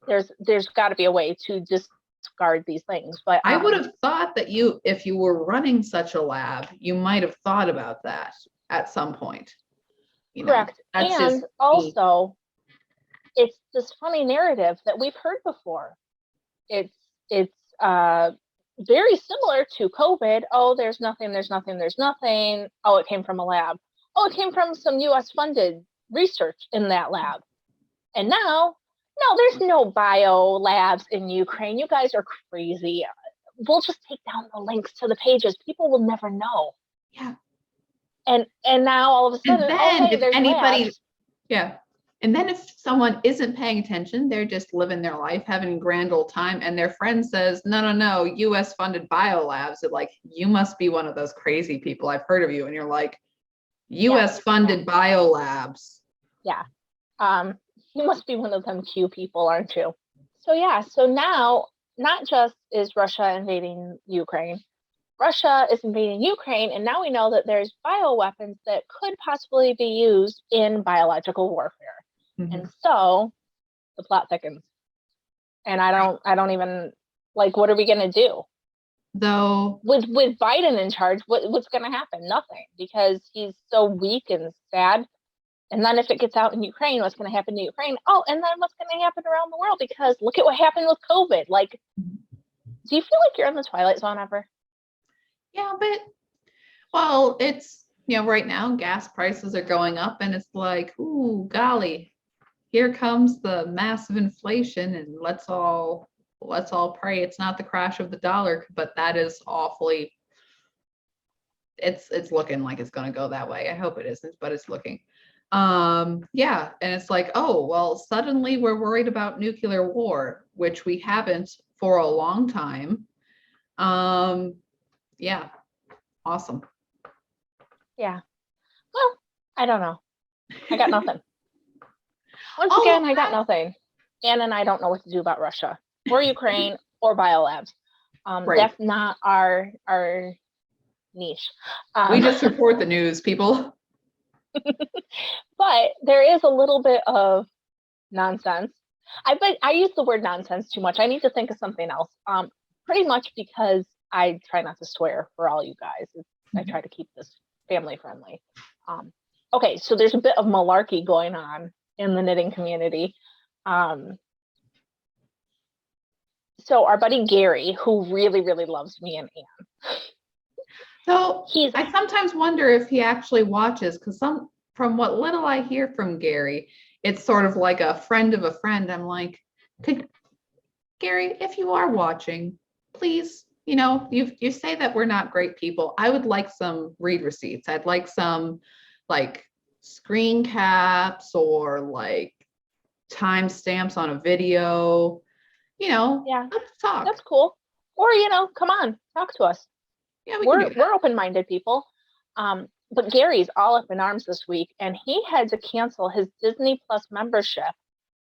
there's got to be a way to discard these things. But I would have thought that if you were running such a lab, you might have thought about that at some point. Correct. And also, it's this funny narrative that we've heard before. It's very similar to COVID. Oh, there's nothing. Oh, it came from a lab. Oh, it came from some US funded research in that lab. And now, No, there's no bio labs in Ukraine. You guys are crazy. We'll just take down the links to the pages. People will never know. Yeah. And now all of a sudden, And oh, then hey, if there's anybody, labs. yeah. And then if someone isn't paying attention, they're just living their life, having a grand old time, and their friend says, no, US funded biolabs. They're like, you must be one of those crazy people. I've heard of you. And you're like, US funded biolabs. Yeah. You must be one of them Q people, aren't you? So yeah, so now not just is Russia invading Ukraine, Russia is invading Ukraine, and now we know that there's bioweapons that could possibly be used in biological warfare. Mm-hmm. And so the plot thickens. And I don't even, like, what are we gonna do? Though with Biden in charge, what's gonna happen? Nothing, because he's so weak and sad. And then if it gets out in Ukraine, what's going to happen to Ukraine? Oh, and then what's going to happen around the world? Because look at what happened with COVID. Like, do you feel like you're in the Twilight Zone ever? Yeah, but, well, it's, right now gas prices are going up and it's like, ooh, golly, here comes the massive inflation, and let's all pray it's not the crash of the dollar, but that is awfully, it's looking like it's going to go that way. I hope it isn't, but it's looking. Yeah, and it's like, oh, well, suddenly we're worried about nuclear war, which we haven't for a long time. Yeah, awesome. Yeah. Well, I don't know. I got nothing. Once again, I got nothing. Anne and I don't know what to do about Russia or Ukraine or biolabs. Right. That's not our niche. We just report the news, people. But there is a little bit of nonsense. I use the word nonsense too much. I need to think of something else. Pretty much because I try not to swear for all you guys. I try to keep this family friendly. Okay, so there's a bit of malarkey going on in the knitting community. So our buddy Gary, who really, really loves me and Anne. So I sometimes wonder if he actually watches, because from what little I hear from Gary, it's sort of like a friend of a friend. I'm like, Gary, if you are watching, please, you say that we're not great people. I would like some read receipts. I'd like some like screen caps or like timestamps on a video. Yeah, let's talk. That's cool. Or come on, talk to us. Yeah, we're open-minded people. But Gary's all up in arms this week, and he had to cancel his Disney Plus membership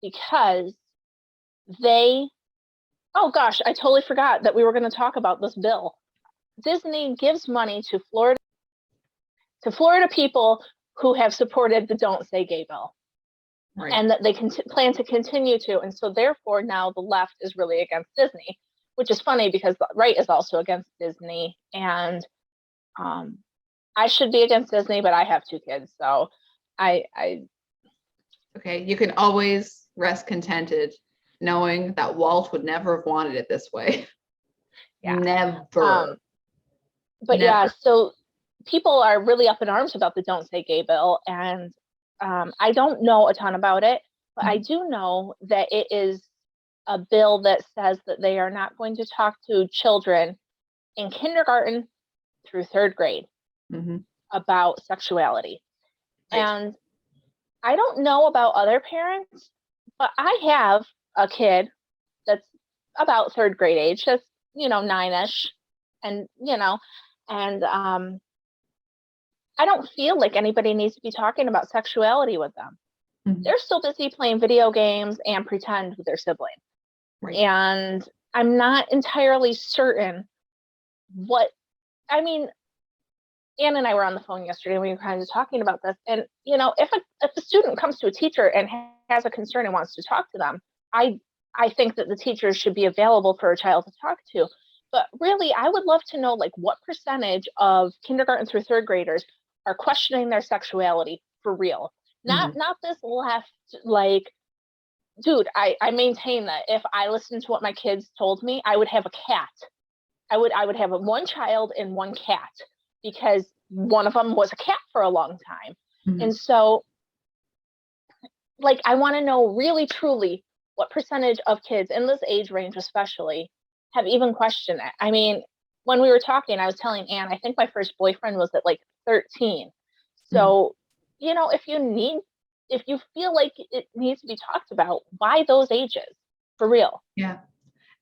because oh gosh, I totally forgot that we were going to talk about this bill. Disney gives money to Florida people who have supported the Don't Say Gay bill. Right. And that they plan to continue to. And so therefore now the left is really against Disney, which is funny because the right is also against Disney. And I should be against Disney, but I have 2 kids. So I okay, you can always rest contented knowing that Walt would never have wanted it this way. Yeah. Never. But never. Yeah, so people are really up in arms about the Don't Say Gay bill. And I don't know a ton about it, but I do know that it is a bill that says that they are not going to talk to children in kindergarten through 3rd grade about sexuality. Right. And I don't know about other parents, but I have a kid that's about 3rd grade age, that's 9ish, and I don't feel like anybody needs to be talking about sexuality with them. They're still busy playing video games and pretend with their sibling. Right. And I'm not entirely certain Anne and I were on the phone yesterday and we were kind of talking about this. And, if a student comes to a teacher and has a concern and wants to talk to them, I think that the teachers should be available for a child to talk to. But really, I would love to know, like, what percentage of kindergarten through 3rd graders are questioning their sexuality for real. Not this left, like, dude, I maintain that if I listened to what my kids told me, I would have a cat. I would have 1 child and 1 cat, because one of them was a cat for a long time. And so, like, I want to know really, truly, what percentage of kids in this age range especially have even questioned it? I mean, when we were talking, I was telling Anne, I think my first boyfriend was at like 13. So, you know, if you feel like it needs to be talked about, why those ages? For real. Yeah.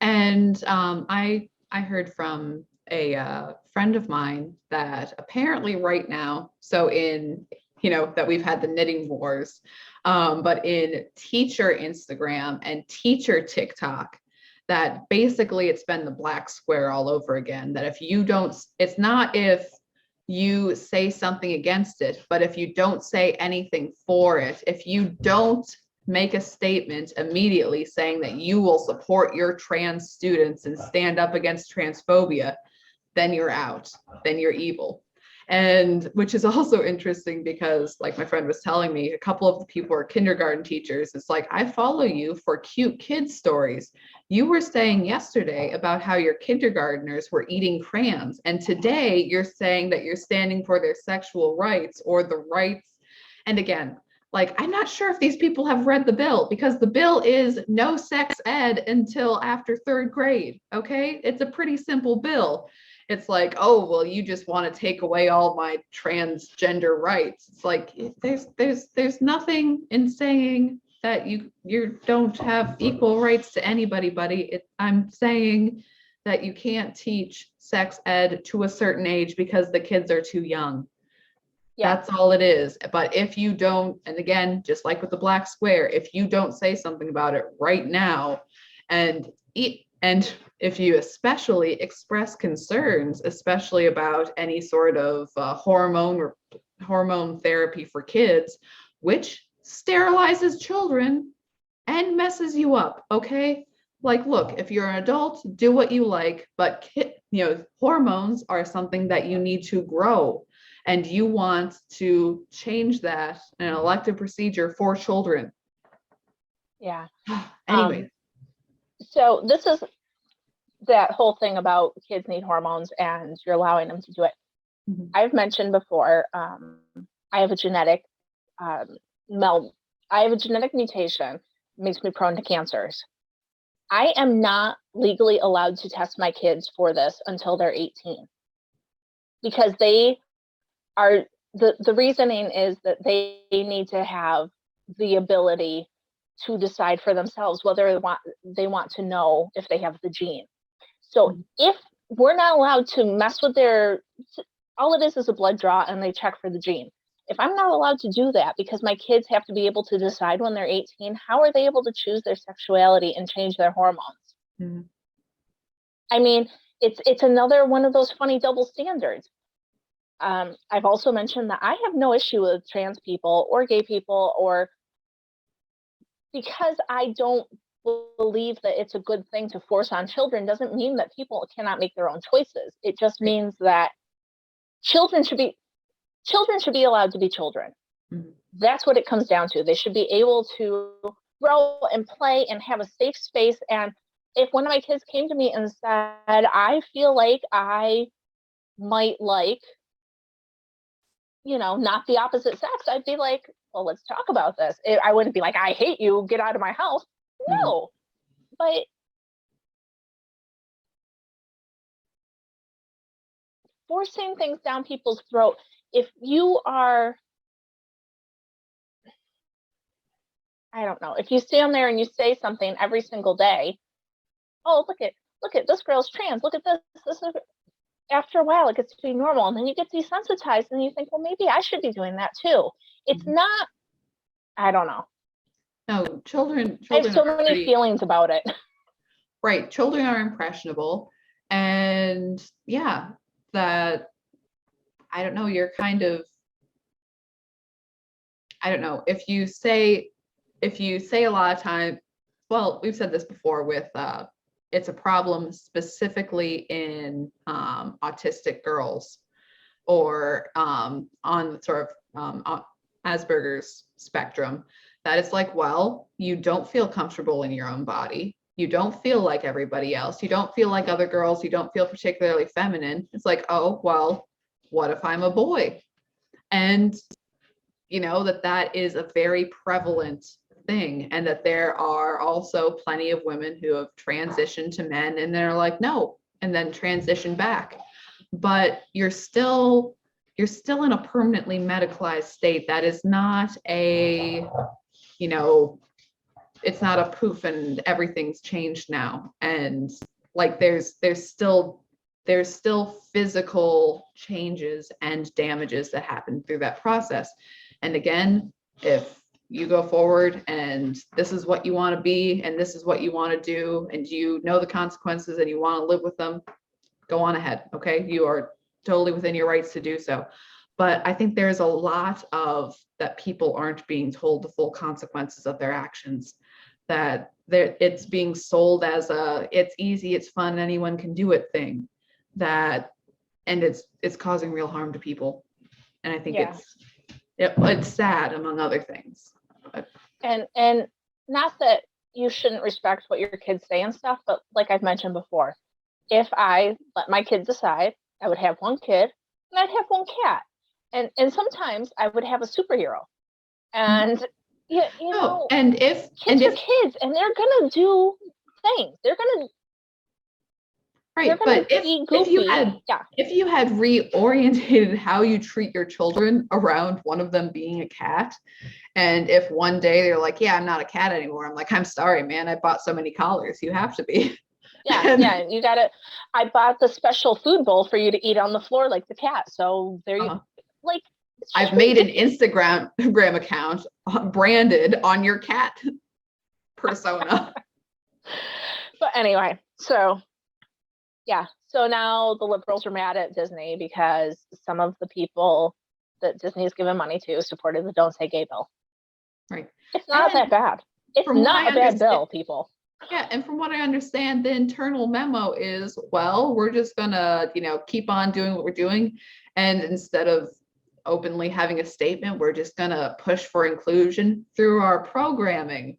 And I heard from a friend of mine that apparently right now, so in, you know, that we've had the knitting wars, but in teacher Instagram and teacher TikTok, that basically it's been the black square all over again. That if you don't, it's not if you say something against it, but if you don't say anything for it, if you don't make a statement immediately saying that you will support your trans students and stand up against transphobia, then you're out, then you're evil. And which is also interesting because, like my friend was telling me, a couple of the people are kindergarten teachers. It's like, I follow you for cute kids stories. You were saying yesterday about how your kindergartners were eating crayons, and today you're saying that you're standing for their sexual rights or the rights. And again, like, I'm not sure if these people have read the bill, because the bill is no sex ed until after 3rd grade. Okay, it's a pretty simple bill. It's like, oh, well, you just want to take away all my transgender rights. It's like, there's nothing in saying that you don't have equal rights to anybody, buddy. I'm saying that you can't teach sex ed to a certain age because the kids are too young. Yeah. That's all it is. But if you don't, and again, just like with the black square, if you don't say something about it right now, and if you especially express concerns, especially about any sort of hormone therapy for kids, which sterilizes children and messes you up, okay? Like, look, if you're an adult, do what you like, but hormones are something that you need to grow, and you want to change that in an elective procedure for children. Yeah. Anyway. So this is that whole thing about kids need hormones and you're allowing them to do it. Mm-hmm. I've mentioned before, I have a genetic mutation, makes me prone to cancers. I am not legally allowed to test my kids for this until they're 18, because they are, the reasoning is that they need to have the ability to decide for themselves whether they want to know if they have the gene. So if we're not allowed to mess with all it is a blood draw and they check for the gene. If I'm not allowed to do that because my kids have to be able to decide when they're 18, how are they able to choose their sexuality and change their hormones? Mm-hmm. I mean, it's another one of those funny double standards. I've also mentioned that I have no issue with trans people or gay people, or because I don't believe that it's a good thing to force on children doesn't mean that people cannot make their own choices. It just means that children should be allowed to be children. Mm-hmm. That's what it comes down to. They should be able to grow and play and have a safe space. And if one of my kids came to me and said, I feel like I might like, not the opposite sex, I'd be like, well, let's talk about this. I wouldn't be like, I hate you, get out of my house. No, but forcing things down people's throat, if you are, I don't know, if you stand there and you say something every single day, oh, look at this girl's trans, look at this is, after a while it gets to be normal, and then you get desensitized and you think, well, maybe I should be doing that too. It's not, I don't know. No, children I have so many feelings about it. Right. Children are impressionable. And yeah, that, I don't know, you're kind of, I don't know, if you say a lot of time, well, we've said this before with, it's a problem specifically in autistic girls, or on the sort of Asperger's spectrum, that it's like, well, you don't feel comfortable in your own body. You don't feel like everybody else. You don't feel like other girls. You don't feel particularly feminine. It's like, oh, well, what if I'm a boy? And, that is a very prevalent thing, and that there are also plenty of women who have transitioned to men and they're like, no, and then transition back. But you're still in a permanently medicalized state. That is not a, you know, it's not a poof and everything's changed now. And like there's still physical changes and damages that happen through that process. And again, if you go forward and this is what you want to be and this is what you want to do and you know the consequences and you want to live with them, go on ahead. Okay, you are totally within your rights to do so. But I think there's a lot of that people aren't being told the full consequences of their actions, that it's being sold as a it's easy, it's fun, anyone can do it thing, that and it's causing real harm to people. And I think it's sad, among other things. But. And not that you shouldn't respect what your kids say and stuff, but like I've mentioned before, if I let my kids decide, I would have one kid and I'd have one cat. And sometimes I would have a superhero. And you know, and if kids are kids and they're gonna do things. They're gonna but if you had reorientated how you treat your children around one of them being a cat, and if one day they're like, yeah, I'm not a cat anymore, I'm like, I'm sorry, man, I bought so many collars, you have to be. Yeah, you gotta. I bought the special food bowl for you to eat on the floor like the cat. So there you like. I've made an Instagram account branded on your cat persona. But anyway, so yeah, so now the liberals are mad at Disney because some of the people that Disney's given money to supported the Don't Say Gay bill. Right. It's not that bad. It's not a bad bill, people. Yeah, and from what I understand, the internal memo is, well, we're just gonna, keep on doing what we're doing, and instead of openly having a statement, we're just gonna push for inclusion through our programming,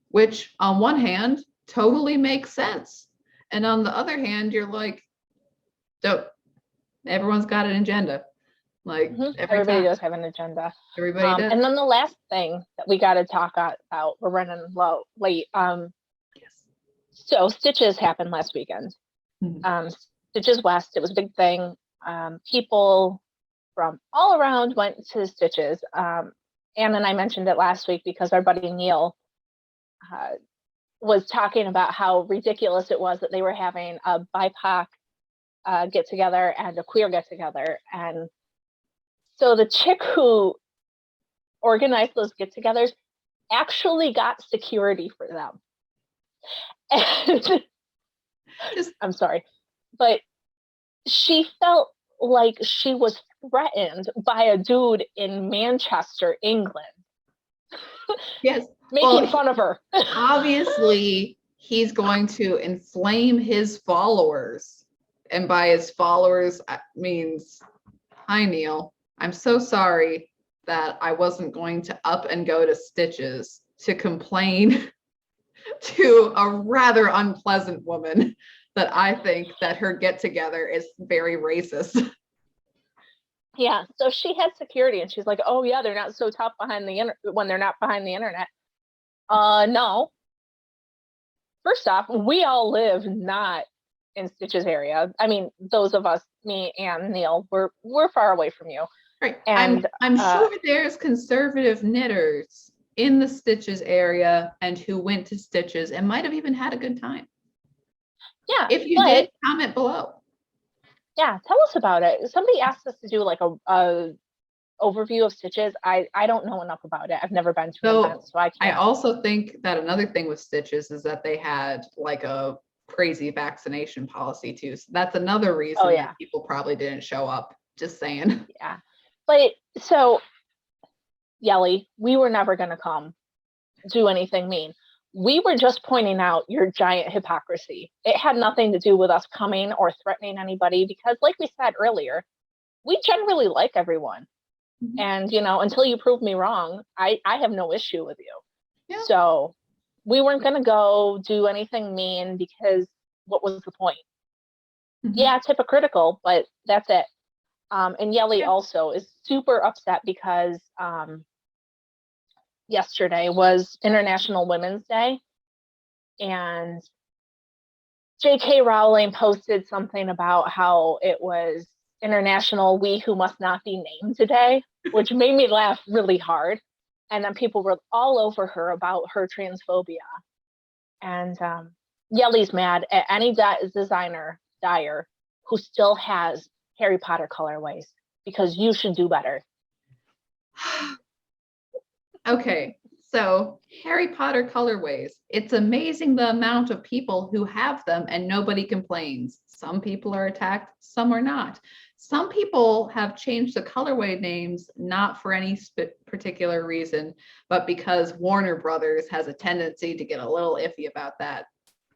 which on one hand totally makes sense, and on the other hand, you're like, dope. Everyone's got an agenda. Like everybody does have an agenda. Everybody does. And then the last thing that we got to talk about, we're running late. So Stitches happened last weekend. Stitches West, it was a big thing. People from all around went to Stitches. Anne and I mentioned it last week because our buddy Neil was talking about how ridiculous it was that they were having a BIPOC get together and a queer get together. And so the chick who organized those get togethers actually got security for them. And I'm sorry, but she felt like she was threatened by a dude in Manchester, England. Yes. Making fun of her. Obviously, he's going to inflame his followers. And by his followers, means, hi, Neil. I'm so sorry that I wasn't going to up and go to Stitches to complain to a rather unpleasant woman that I think that her get together is very racist. Yeah, so she had security and she's like, oh yeah, they're not so tough when they're not behind the internet. No. First off, we all live not in Stitches area. I mean, those of us, me and Neil, we're far away from you. Right. And I'm sure there's conservative knitters in the Stitches area and who went to Stitches and might have even had a good time. Yeah. If you did, comment below. Yeah, tell us about it. Somebody asked us to do like a overview of Stitches. I don't know enough about it. I've never been to an event, so I can't. I also think that another thing with Stitches is that they had like a crazy vaccination policy too. So that's another reason that people probably didn't show up. Just saying. Yeah. But so, Yelly, we were never going to come do anything mean. We were just pointing out your giant hypocrisy. It had nothing to do with us coming or threatening anybody because, like we said earlier, we generally like everyone. Mm-hmm. And, until you prove me wrong, I have no issue with you. Yeah. So we weren't going to go do anything mean because what was the point? Mm-hmm. Yeah, it's hypocritical, but that's it. And Yelly also is super upset because yesterday was International Women's Day, and J.K. Rowling posted something about how it was International We Who Must Not Be Named Today, which made me laugh really hard. And then people were all over her about her transphobia. And Yellie's mad at any designer, dyer, who still has Harry Potter colorways, because you should do better. Okay, so Harry Potter colorways. It's amazing the amount of people who have them and nobody complains. Some people are attacked, some are not. Some people have changed the colorway names not for any particular reason, but because Warner Brothers has a tendency to get a little iffy about that.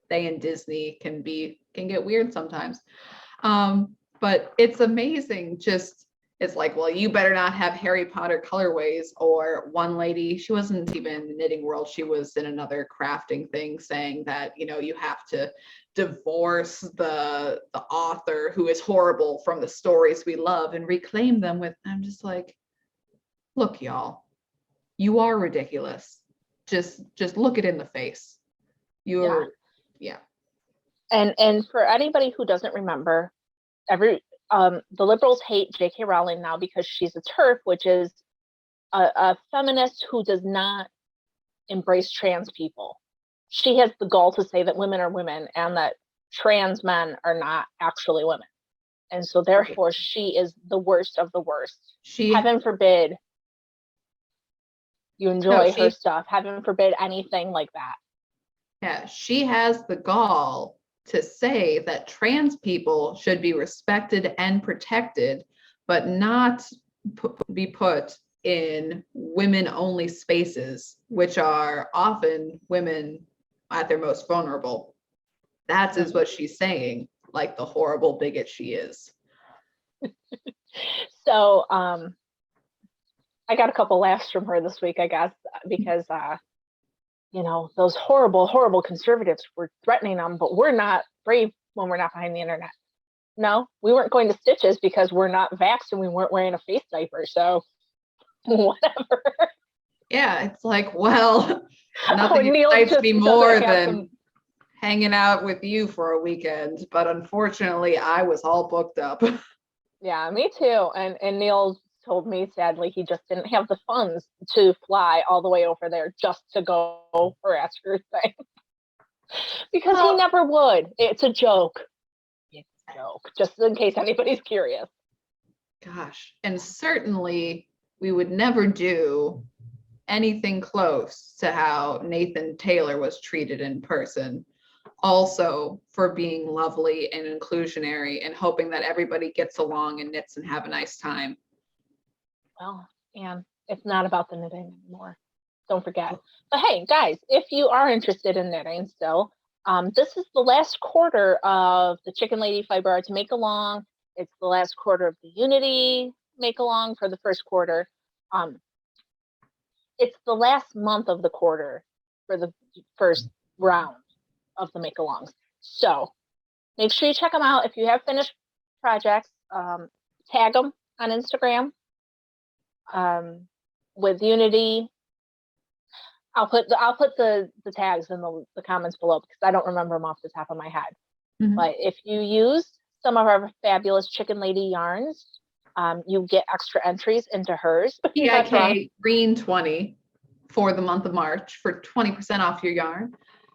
They and Disney can get weird sometimes. But it's amazing. Just it's like, well, you better not have Harry Potter colorways. Or one lady, she wasn't even in the knitting world, she was in another crafting thing, saying that, you know, you have to divorce the author who is horrible from the stories we love and reclaim them with. I'm just like, look, y'all, you are ridiculous. Just look it in the face. You're yeah. And for anybody who doesn't remember, the liberals hate J.K. Rowling now because she's a TERF, which is a feminist who does not embrace trans people. She has the gall to say that women are women and that trans men are not actually women. And so therefore she is the worst of the worst. Heaven forbid you enjoy her stuff. Heaven forbid anything like that. Yeah, she has the gall to say that trans people should be respected and protected, but not be put in women-only spaces, which are often women at their most vulnerable. That is what she's saying, like the horrible bigot she is. So I got a couple laughs from her this week, I guess, because you know, those horrible conservatives were threatening them, but we're not brave when we're not behind the internet. No, we weren't going to Stitches because we're not vaxxed and we weren't wearing a face diaper. So whatever. Yeah, it's like, well, nothing excites me more than hanging out with you for a weekend. But unfortunately, I was all booked up. Yeah, me too. And Neil told me, sadly, he just didn't have the funds to fly all the way over there just to go harass her thing. Because he never would. It's a joke. It's a joke, just in case anybody's curious. Gosh, and certainly we would never do anything close to how Nathan Taylor was treated in person. Also for being lovely and inclusionary and hoping that everybody gets along and knits and have a nice time. Well, and it's not about the knitting anymore. Don't forget. But hey, guys, if you are interested in knitting still, this is the last quarter of the Chicken Lady Fiber Arts Make Along. It's the last quarter of the Unity Make Along for the first quarter. It's the last month of the quarter for the first round of the Make Alongs. So make sure you check them out. If you have finished projects, tag them on Instagram. With Unity, I'll put the tags in the comments below because I don't remember them off the top of my head. Mm-hmm. But if you use some of our fabulous Chicken Lady yarns, you get extra entries into hers. PIK Green 20 for the month of March for 20% off your yarn.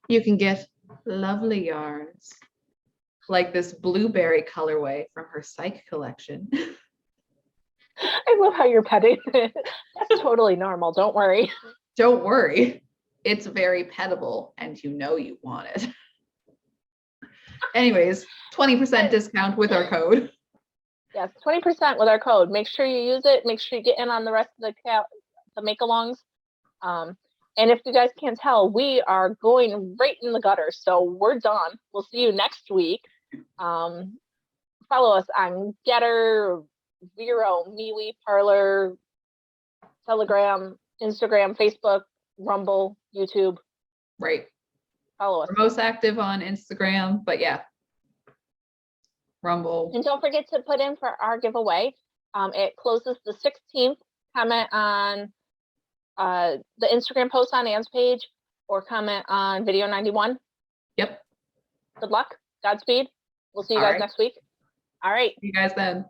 You can get lovely yarns like this blueberry colorway from her Psych collection. I love how you're petting it. That's totally normal. Don't worry. Don't worry. It's very pettable and you know you want it. Anyways, 20% discount with our code. Yes, 20% with our code. Make sure you use it. Make sure you get in on the rest of the make-alongs. And if you guys can't tell, we are going right in the gutter. So we're done. We'll see you next week. Follow us on Getter, Vero, MeWe, Parlor, Telegram, Instagram, Facebook, Rumble, YouTube. Right. Follow us. We're most active on Instagram, but yeah. Rumble. And don't forget to put in for our giveaway. It closes the 16th. Comment on the Instagram post on Anne's page or comment on video 91. Yep. Good luck. Godspeed. We'll see you All guys right. next week. All right. See you guys then.